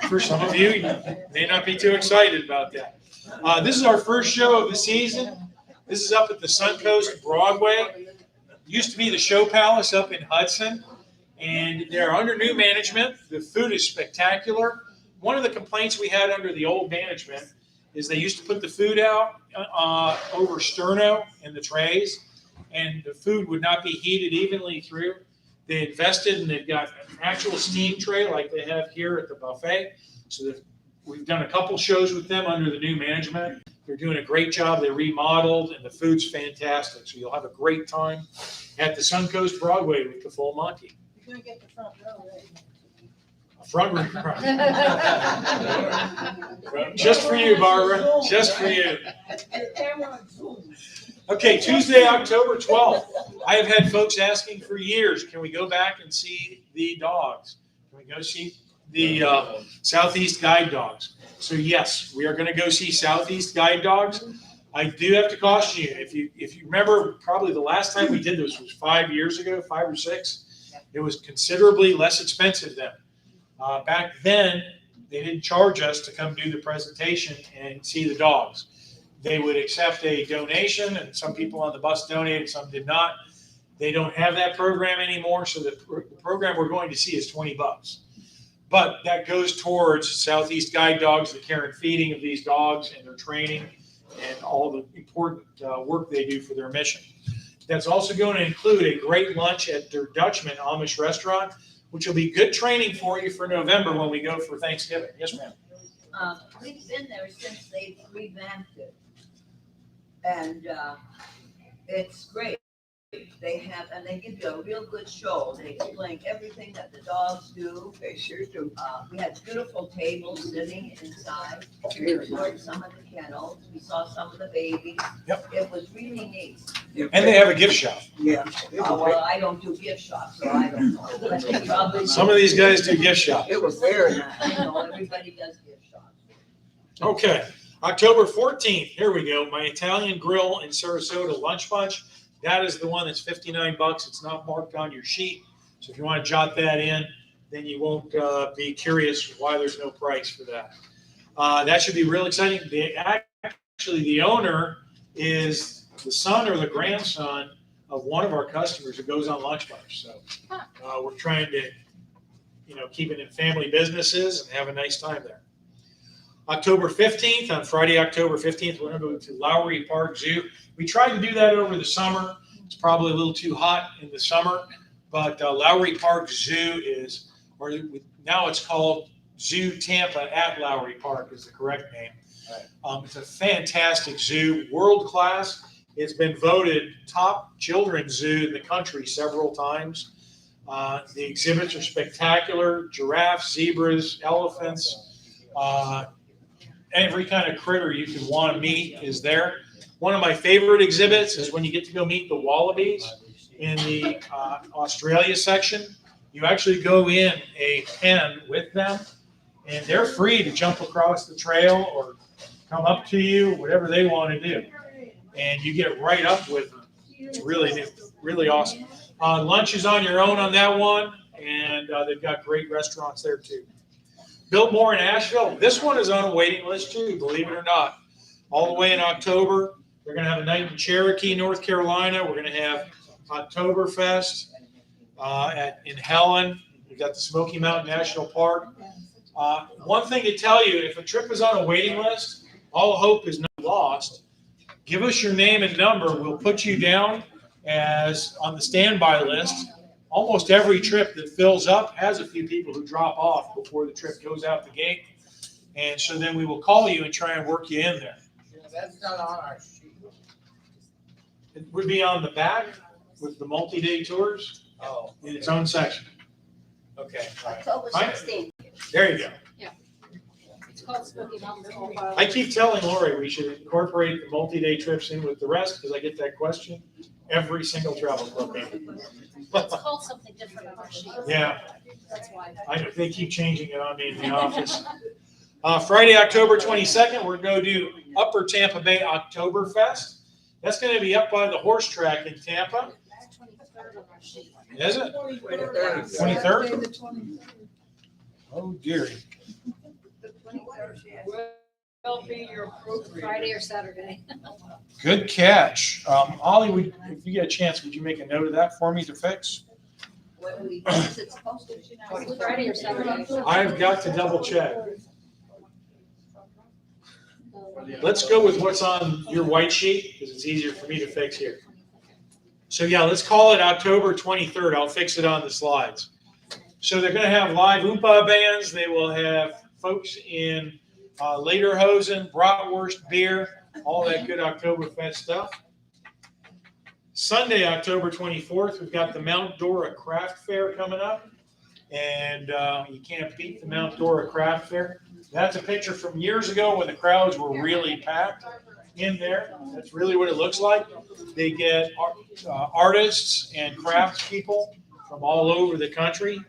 For some of you, you may not be too excited about that. This is our first show of the season. This is up at the Suncoast Broadway. It used to be the Show Palace up in Hudson, and they're under new management. The food is spectacular. One of the complaints we had under the old management is they used to put the food out over sterno in the trays, and the food would not be heated evenly through. They invested, and they've got an actual steam tray like they have here at the buffet. So we've done a couple shows with them under the new management. They're doing a great job. They remodeled, and the food's fantastic. So you'll have a great time at the Suncoast Broadway with the full Monty. You're gonna get the front row, right? Front row. Just for you, Barbara. Just for you. Okay, Tuesday, October 12th. I have had folks asking for years, can we go back and see the dogs? Can we go see the Southeast Guide Dogs? So yes, we are going to go see Southeast Guide Dogs. I do have to caution you, if you remember, probably the last time we did this was 5 years ago, 5 or 6. It was considerably less expensive then. Back then, they didn't charge us to come do the presentation and see the dogs. They would accept a donation, and some people on the bus donated, some did not. They don't have that program anymore, so the program we're going to see is $20. But that goes towards Southeast Guide Dogs, the care and feeding of these dogs and their training and all the important work they do for their mission. That's also going to include a great lunch at Der Dutchman Amish restaurant, which will be good training for you for November when we go for Thanksgiving. Yes, ma'am. We've been there since they revamped it. And it's great. They give you a real good show. They explain everything that the dogs do. They sure do. We had beautiful tables sitting inside. We toured some of the kennels. We saw some of the babies. Yep. It was really neat. And they have a gift shop. Yeah. Well, I don't do gift shops, so I don't know. But they probably- Some of these guys do gift shops. It was very nice. I know, everybody does gift shops. Okay, October 14th, here we go. My Italian Grill in Sarasota Lunch Bunch. That is the one that's $59. It's not marked on your sheet. So if you want to jot that in, then you won't be curious why there's no price for that. That should be real exciting. Actually, the owner is the son or the grandson of one of our customers who goes on Lunch Bunch. So we're trying to, keep it in family businesses and have a nice time there. October 15th, on Friday, October 15th, we're going to go to Lowry Park Zoo. We tried to do that over the summer. It's probably a little too hot in the summer, but Lowry Park Zoo now it's called Zoo Tampa at Lowry Park is the correct name. It's a fantastic zoo, world class. It's been voted top children's zoo in the country several times. The exhibits are spectacular: giraffes, zebras, elephants, every kind of critter you could want to meet is there. One of my favorite exhibits is when you get to go meet the wallabies in the Australia section. You actually go in a pen with them, and they're free to jump across the trail or come up to you, whatever they want to do. And you get right up with them. It's really awesome. Lunch is on your own on that one, and they've got great restaurants there too. Biltmore in Asheville. This one is on a waiting list too, believe it or not. All the way in October. We're going to have a night in Cherokee, North Carolina. We're going to have Oktoberfest in Helen. We've got the Smoky Mountain National Park. One thing to tell you, if a trip is on a waiting list, all hope is not lost. Give us your name and number. We'll put you down as on the standby list. Almost every trip that fills up has a few people who drop off before the trip goes out the gate. And so then we will call you and try and work you in there. That's not on our sheet. It would be on the back with the multi-day tours Oh. in its own section. Okay. October Fine. 16th. There you go. It's called Smoky Mountain. I keep telling Lori we should incorporate the multi-day trips in with the rest because I get that question every single travel club meeting. It's called something different on our sheet. Yeah, That's why. I know, they keep changing it on me in the office. Friday, October 22nd, we're going to do Upper Tampa Bay Oktoberfest. That's going to be up by the horse track in Tampa. It's 23rd on our sheet. Is it? 23rd? Oh, dearie. Will be your appropriate. Friday or Saturday. Good catch. Ollie, if you get a chance, would you make a note of that for me to fix? What is it supposed to? Friday or Saturday. I've got to double check. Let's go with what's on your white sheet because it's easier for me to fix here. So yeah, let's call it October 23rd. I'll fix it on the slides. So they're going to have live Oompa bands. They will have folks in Lederhosen, bratwurst, beer, all that good Oktoberfest stuff. Sunday, October 24th, we've got the Mount Dora Craft Fair coming up. And you can't beat the Mount Dora Craft Fair. That's a picture from years ago when the crowds were really packed in there. That's really what it looks like. They get artists and craftspeople from all over the country.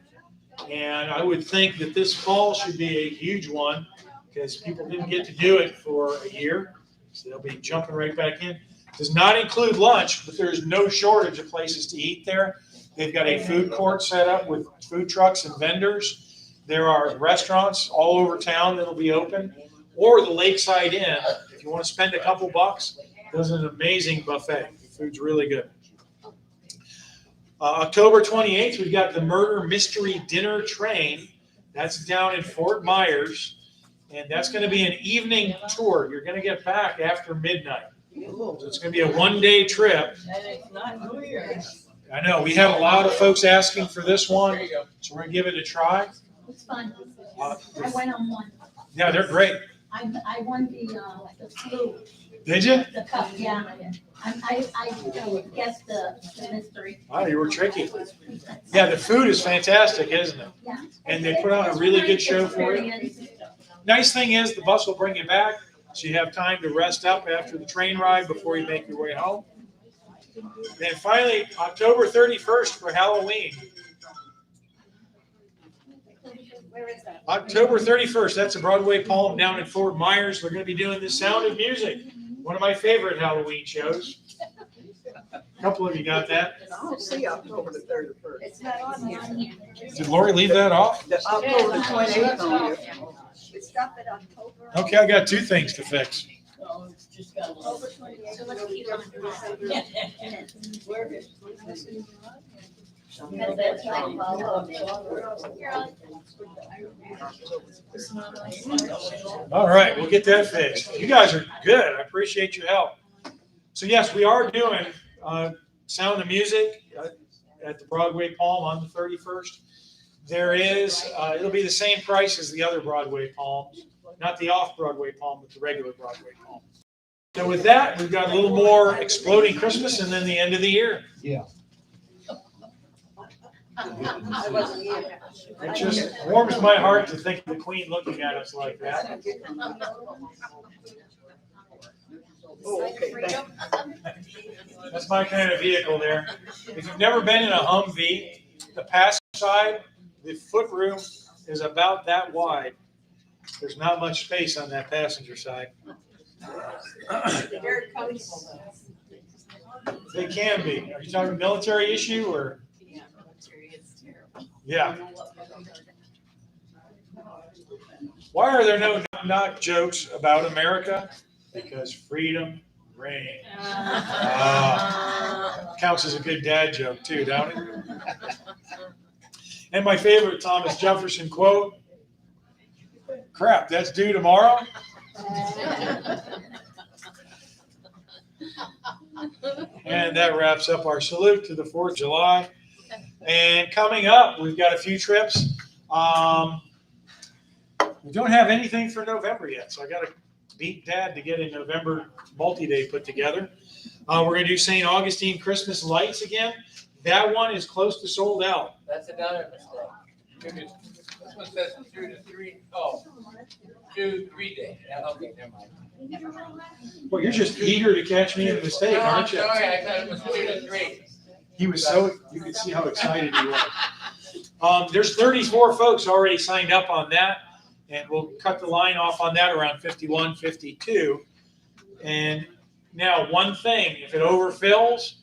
And I would think that this fall should be a huge one because people didn't get to do it for a year. So they'll be jumping right back in. Does not include lunch, but there's no shortage of places to eat there. They've got a food court set up with food trucks and vendors. There are restaurants all over town that'll be open, or the Lakeside Inn. If you want to spend a couple bucks, does an amazing buffet. The food's really good. October 28th, we've got the Murder Mystery Dinner Train. That's down in Fort Myers, and that's going to be an evening tour. You're going to get back after midnight. So it's going to be a one-day trip. And it's not New Year's. I know, we had a lot of folks asking for this one, so we're going to give it a try. It's fun. Uh, I went on one. Yeah, they're great. I won the flu, Did you? the cup, yeah. I guessed the mystery. Oh, you were tricky. Yeah, the food is fantastic, isn't it? Yeah. And they put on a really good show for you. Nice thing is, the bus will bring you back, so you have time to rest up after the train ride before you make your way home. And finally, October 31st for Halloween. Where is that? October 31st, that's a Broadway Palm down in Fort Myers. They're going to be doing The Sound of Music, one of my favorite Halloween shows. A couple of you got that. I don't see October the 31st. It's not on here. Did Lori leave that off? The October the 28th on here. It's got that October. Okay, I got two things to fix. No, it's just got a little. October 28th. So let's keep on. Where is That's like follow. All right, we'll get that fixed. You guys are good. I appreciate your help. So yes, we are doing Sound of Music at the Broadway Palm on the 31st. There is, it'll be the same price as the other Broadway Palms, not the off-Broadway Palm, but the regular Broadway Palm. So with that, we've got a little more Exploding Christmas and then the end of the year. I wasn't here. It just warms my heart to think of the Queen looking at us like that. Oh, okay, That's my kind of vehicle there. If you've never been in a Humvee, the passenger side, the footroom is about that wide. There's not much space on that passenger side. Here it comes. They can be. Are you talking military issue or? Yeah. Why are there no knock jokes about America? Because freedom reigns. Counts as a good dad joke too, don't it? And my favorite Thomas Jefferson quote, crap, that's due tomorrow? And that wraps up our salute to the 4th of July. And coming up, we've got a few trips. We don't have anything for November yet, so I got to beat Dad to get a November multi-day put together. We're going to do St. Augustine Christmas Lights again. That one is close to sold out. That's another mistake. This one says 2 to 3. Oh, 2-3 days. Yeah, okay, never mind. Well, you're just eager to catch me in a mistake, No, I'm aren't you? sorry, I thought it was 2 to 3. He was so, you could see how excited he was. There's 34 folks already signed up on that, and we'll cut the line off on that around 51, 52. And now, one thing, if it overfills,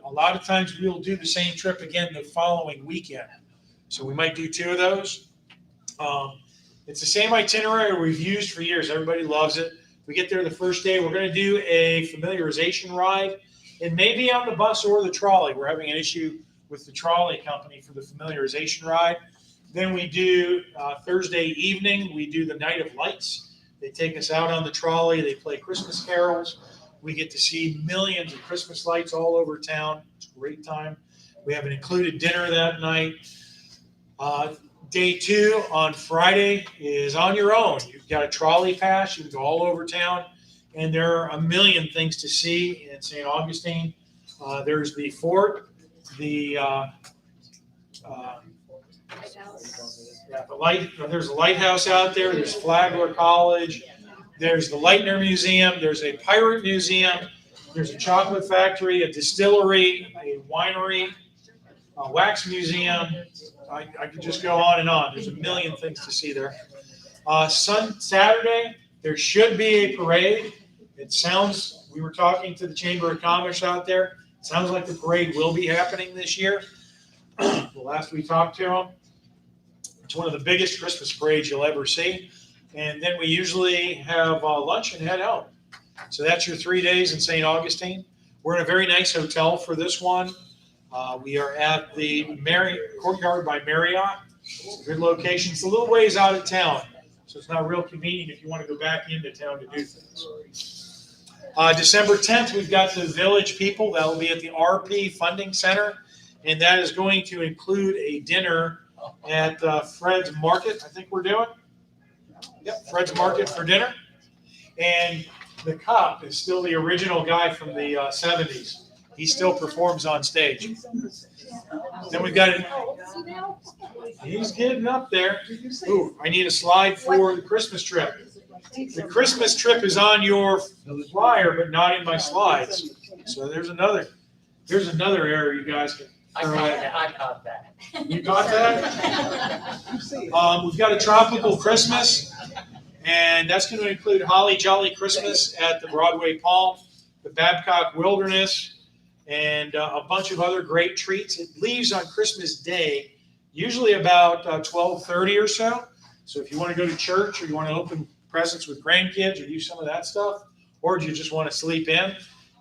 a lot of times we'll do the same trip again the following weekend. So we might do 2 of those. It's the same itinerary we've used for years. Everybody loves it. We get there the first day. We're going to do a familiarization ride. It may be on the bus or the trolley. We're having an issue with the trolley company for the familiarization ride. Then we do Thursday evening, we do the Night of Lights. They take us out on the trolley. They play Christmas carols. We get to see millions of Christmas lights all over town. It's a great time. We have an included dinner that night. Day 2 on Friday is on your own. You've got a trolley pass. You can go all over town. And there are a million things to see in St. Augustine. There's the fort, the there's a lighthouse out there. There's Flagler College. There's the Leitner Museum. There's a pirate museum. There's a chocolate factory, a distillery, a winery, a wax museum. I could just go on and on. There's a million things to see there. Saturday, there should be a parade. It sounds, we were talking to the Chamber of Commerce out there. It sounds like the parade will be happening this year. The last we talked to them. It's one of the biggest Christmas parades you'll ever see. And then we usually have lunch and head home. So that's your 3 days in St. Augustine. We're in a very nice hotel for this one. We are at the Courtyard by Marriott. It's a good location. It's a little ways out of town, so it's not real convenient if you want to go back into town to do things. December 10th, we've got the Village People. That will be at the RP Funding Center, and that is going to include a dinner at Fred's Market, I think we're doing. Yep, Fred's Market for dinner. And the cop is still the original guy from the 70s. He still performs on stage. Then we've got he's getting up there. Ooh, I need a slide for the Christmas trip. The Christmas trip is on your flyer, but not in my slides. So there's another area you guys can. I caught that. You got that? We've got a tropical Christmas, and that's going to include Holly Jolly Christmas at the Broadway Palm, the Babcock Wilderness, and a bunch of other great treats. It leaves on Christmas Day, usually about 12:30 or so. So if you want to go to church or you want to open presents with grandkids or do some of that stuff, or do you just want to sleep in,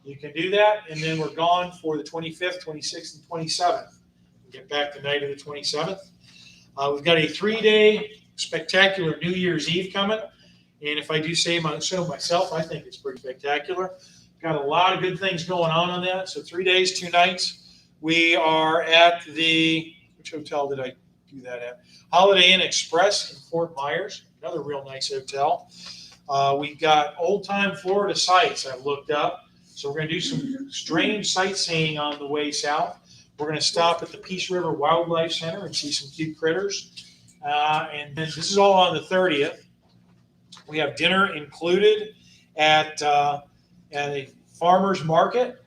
you can do that. And then we're gone for the 25th, 26th, and 27th. We'll get back the night of the 27th. We've got a 3-day spectacular New Year's Eve coming. And if I do say so myself, I think it's pretty spectacular. Got a lot of good things going on that. So 3 days, 2 nights. We are at which hotel did I do that at? Holiday Inn Express in Fort Myers, another real nice hotel. We've got old-time Florida sites I've looked up. So we're going to do some strange sightseeing on the way south. We're going to stop at the Peace River Wildlife Center and see some cute critters. And then this is all on the 30th. We have dinner included at a farmer's market,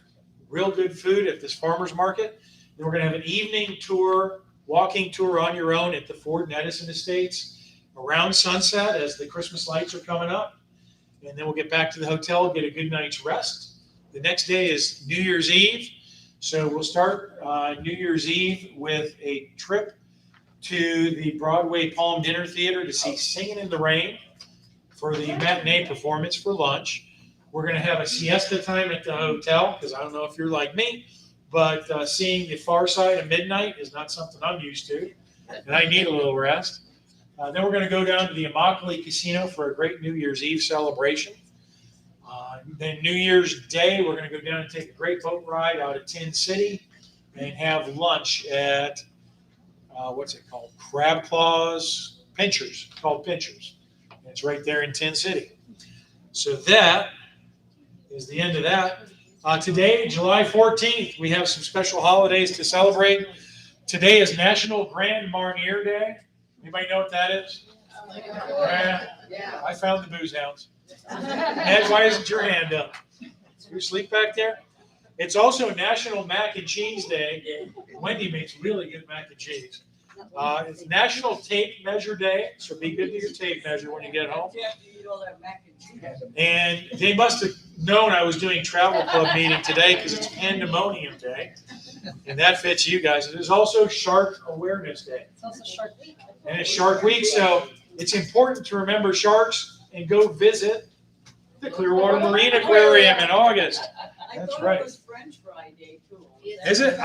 real good food at this farmer's market. Then we're going to have an evening tour, walking tour on your own at the Ford and Edison Estates around sunset as the Christmas lights are coming up. And then we'll get back to the hotel, get a good night's rest. The next day is New Year's Eve. So we'll start New Year's Eve with a trip to the Broadway Palm Dinner Theater to see Singing in the Rain for the matinee performance for lunch. We're going to have a siesta time at the hotel because I don't know if you're like me, but seeing the far side of midnight is not something I'm used to, and I need a little rest. Then we're going to go down to the Immokalee Casino for a great New Year's Eve celebration. Then New Year's Day, we're going to go down and take a great boat ride out of Tin City and have lunch at, what's it called? Crab Claws Pinchers, called Pinchers. And it's right there in Tin City. So that is the end of that. Today, July 14th, we have some special holidays to celebrate. Today is National Grand Marnier Day. Anybody know what that is? I found the booze hounds. Ed, why isn't your hand up? You asleep back there? It's also National Mac and Cheese Day. Wendy makes really good mac and cheese. It's National Tape Measure Day, so be good to your tape measure when you get home. And they must have known I was doing travel club meeting today because it's Pandemonium Day, and that fits you guys. It is also Shark Awareness Day. It's also Shark Week. And it's Shark Week, so it's important to remember sharks and go visit the Clearwater Marine Aquarium in August. That's right. It was French Fry Day too. Is it?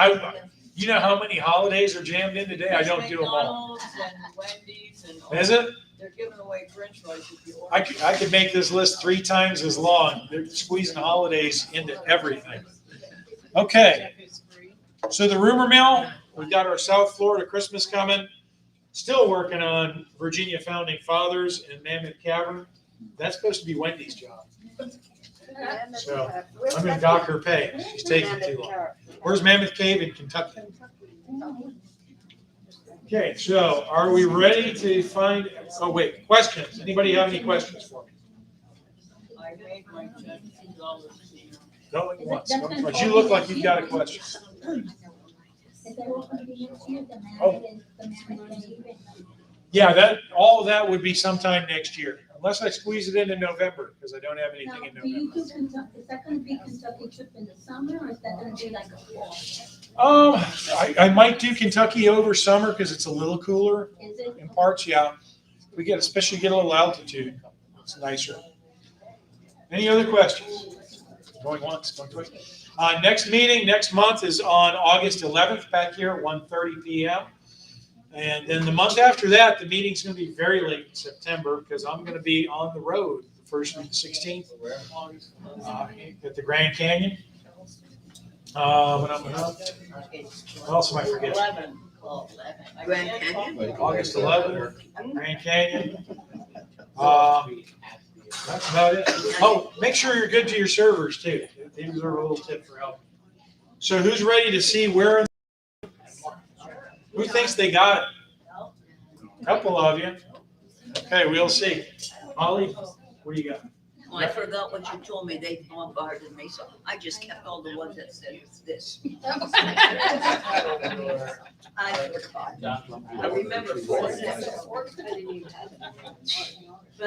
You know how many holidays are jammed in today? I don't do them all. McDonald's and Wendy's and. Is it? They're giving away French fries if you order. I could make this list 3 times as long. They're squeezing holidays into everything. Okay. So the rumor mill, we've got our South Florida Christmas coming. Still working on Virginia Founding Fathers and Mammoth Cavern. That's supposed to be Wendy's job. So I'm going to dock her pay. She's taking too long. Where's Mammoth Cave in Kentucky? Okay, so are we ready to find, oh wait, questions? Anybody have any questions for me? I made my check $2. Going once, going twice. You look like you've got a question. Yeah, all of that would be sometime next year. unless I squeeze it into November, because I don't have Now, anything in do you November. do Kentucky, is that gonna be Kentucky trip in the summer, or is that gonna be like a fall? I might do Kentucky over summer because it's a little cooler Is it? in parts, yeah. We get, especially get a little altitude. It's nicer. Any other questions? Going once, going twice. Next meeting, next month is on August 11th, back here at 1:30 p.m. And then the month after that, the meeting's gonna be very late in September because I'm gonna be on the road the 1st and the 16th at the Grand Canyon. What else am I forgetting? 11. Oh, 11. Grand Canyon? August 11th, Grand Canyon. That's about it. Oh, make sure you're good to your servers too. These are a little tip for help. So who's ready to see where? Who thinks they got it? A couple of you. Okay, we'll see. Molly, what do you got? Oh, I forgot what you told me. They bombarded me, so I just kept all the ones that said this. I forgot. I remember four. I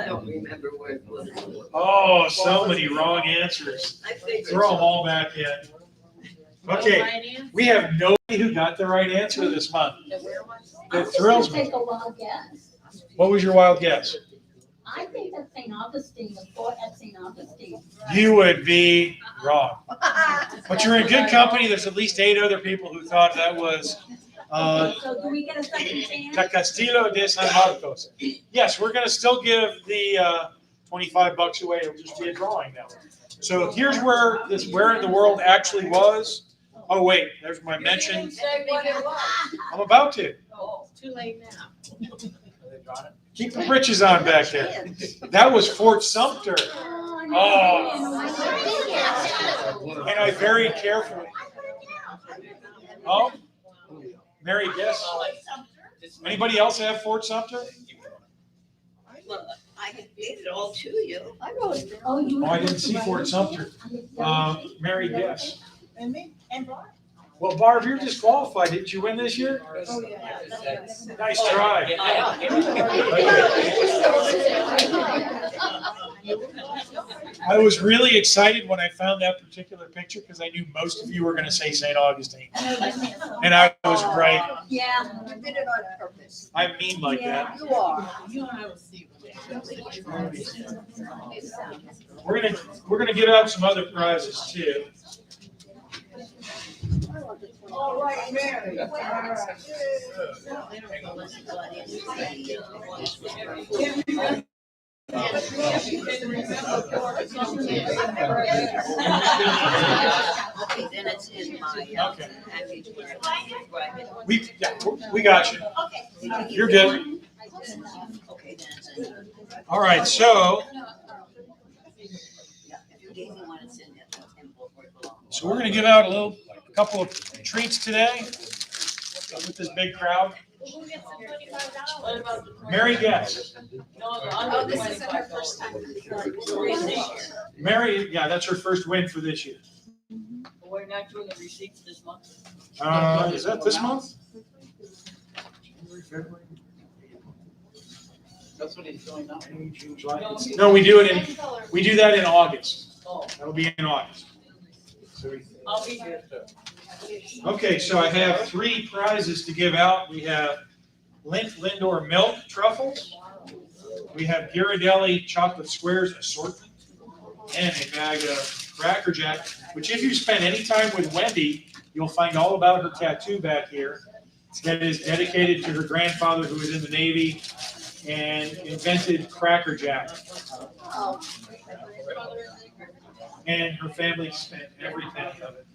don't remember where it was. Oh, so many wrong answers. I figured. Throw them all back in. Okay, we have nobody who got the right answer this month. It thrills me. Take a wild guess. What was your wild guess? I think that's St. Augustine, the fort at St. Augustine. You would be wrong. But you're in good company. There's at least 8 other people who thought that was So do we get a second chance? the Castillo de San Marcos. Yes, we're going to still give the $25 away. It'll just be a drawing now. So here's where where in the world actually was. Oh, wait, there's my mention. Say what it was. I'm about to. Too late now. Keep the britches on back there. That was Fort Sumter. Oh. And I very carefully. Oh, Mary, guess. Anybody else have Fort Sumter? Well, I gave it all to you. I wrote it. Oh, you. Oh, I didn't see Fort Sumter. Mary, guess. And me, and Barb. Well, Barb, you're disqualified. Didn't you win this year? Oh, yeah. Nice try. I was really excited when I found that particular picture because I knew most of you were going to say St. Augustine. And I was right. Yeah. You did it on purpose. I mean like that. You are. We're gonna give out some other prizes too. All right, Mary. All right. Okay, then it's in my Okay. package. We got you. You're good. Okay, then it's in. All right, so Yeah, if you gave me one, it's in that envelope where it belongs. we're gonna give out a couple of treats today with this big crowd. Mary, guess. Oh, this isn't her first time. Mary, yeah, that's her first win for this year. We're not doing the receipts this month. Is that this month? That's what he's doing now. No, we do that in August. Oh, That'll be in August. So I'll be here. okay, so I have 3 prizes to give out. We have Lindor milk truffles. We have Ghirardelli chocolate squares assortment, and a bag of Cracker Jack, which if you spend any time with Wendy, you'll find all about her tattoo back here. That is dedicated to her grandfather who was in the Navy and invented Cracker Jack. And her family spent every penny of it.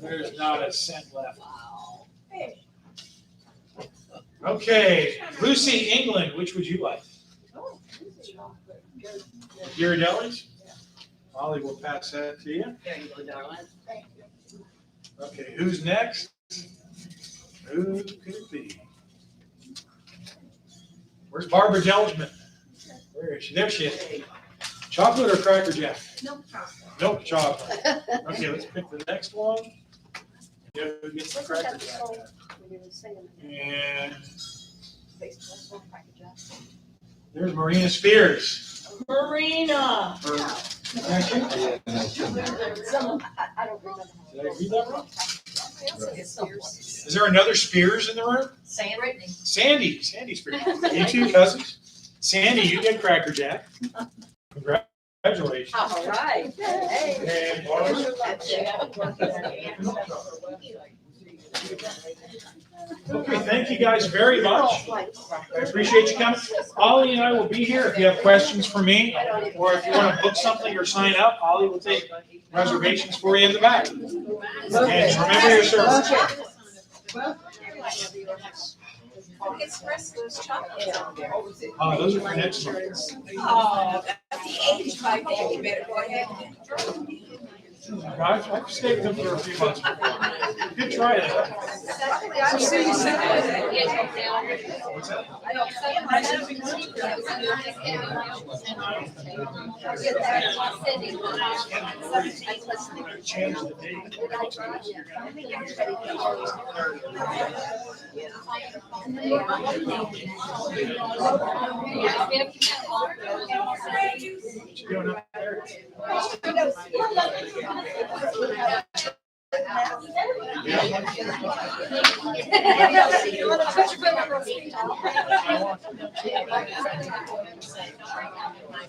There's not a cent left. Okay, Lucy, England, which would you like? Ghirardelli's? Molly will pass that to you. There you go, darling. Okay, who's next? Who could it be? Where's Barbara Gelgman? Where is she? There she is. Chocolate or Cracker Jack? Milk chocolate. Milk chocolate. Okay, let's pick the next one. Yeah, who gets the Cracker Jack? And There's Marina Spears. Marina. Or- I don't remember. Did I read that wrong? Is there another Spears in the room? Sandy Spears. You two cousins? Sandy, you get Cracker Jack. Congratulations. All right. Hey. And Laura's- Okay, thank you guys very much. I appreciate you coming. Ollie and I will be here if you have questions for me, or if you want to book something or sign up, Ollie will take reservations for you in the back. And remember your service. Express those chocolates on there. Those are for next month. Oh, that's the 85 day. You better go ahead and I've saved them for a few months before. Good try it. What's that? Change the date. What you doing up there?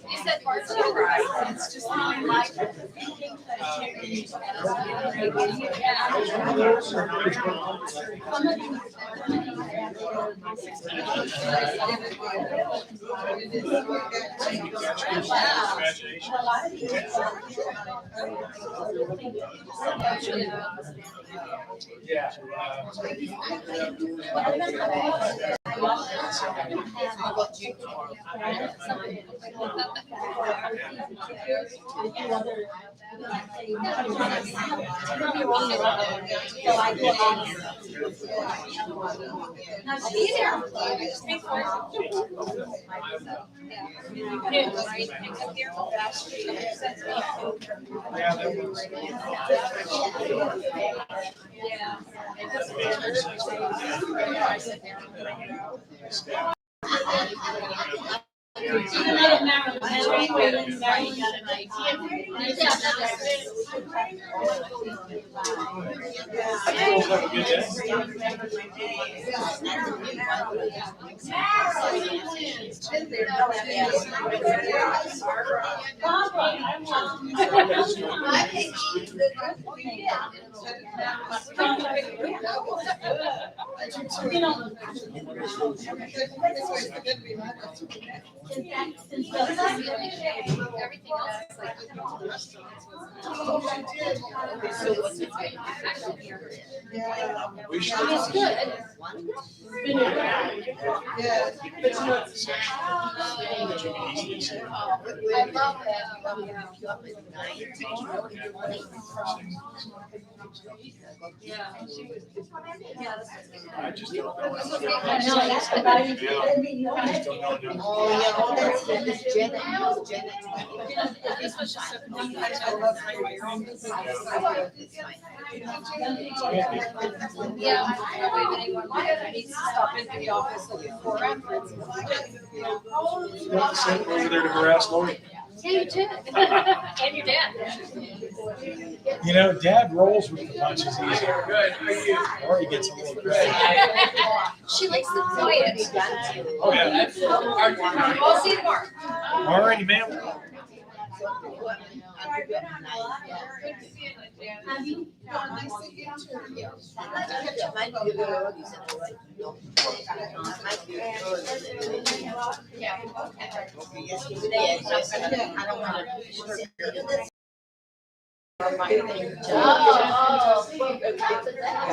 You said parts of the right. It's just like. Yeah. Yeah, that was. Have a good day. We should. I just don't know. I just don't know. Yeah, I don't know if anyone needs to stop into the office looking for reference. Send over there to harass Lori. Yeah, you did. And your dad. You know, Dad rolls with the punches easier. Good, how are you? Lori gets a little crazy. She likes the quiet. Oh, yeah. I'll see you tomorrow. All righty, ma'am. Have you? Yeah.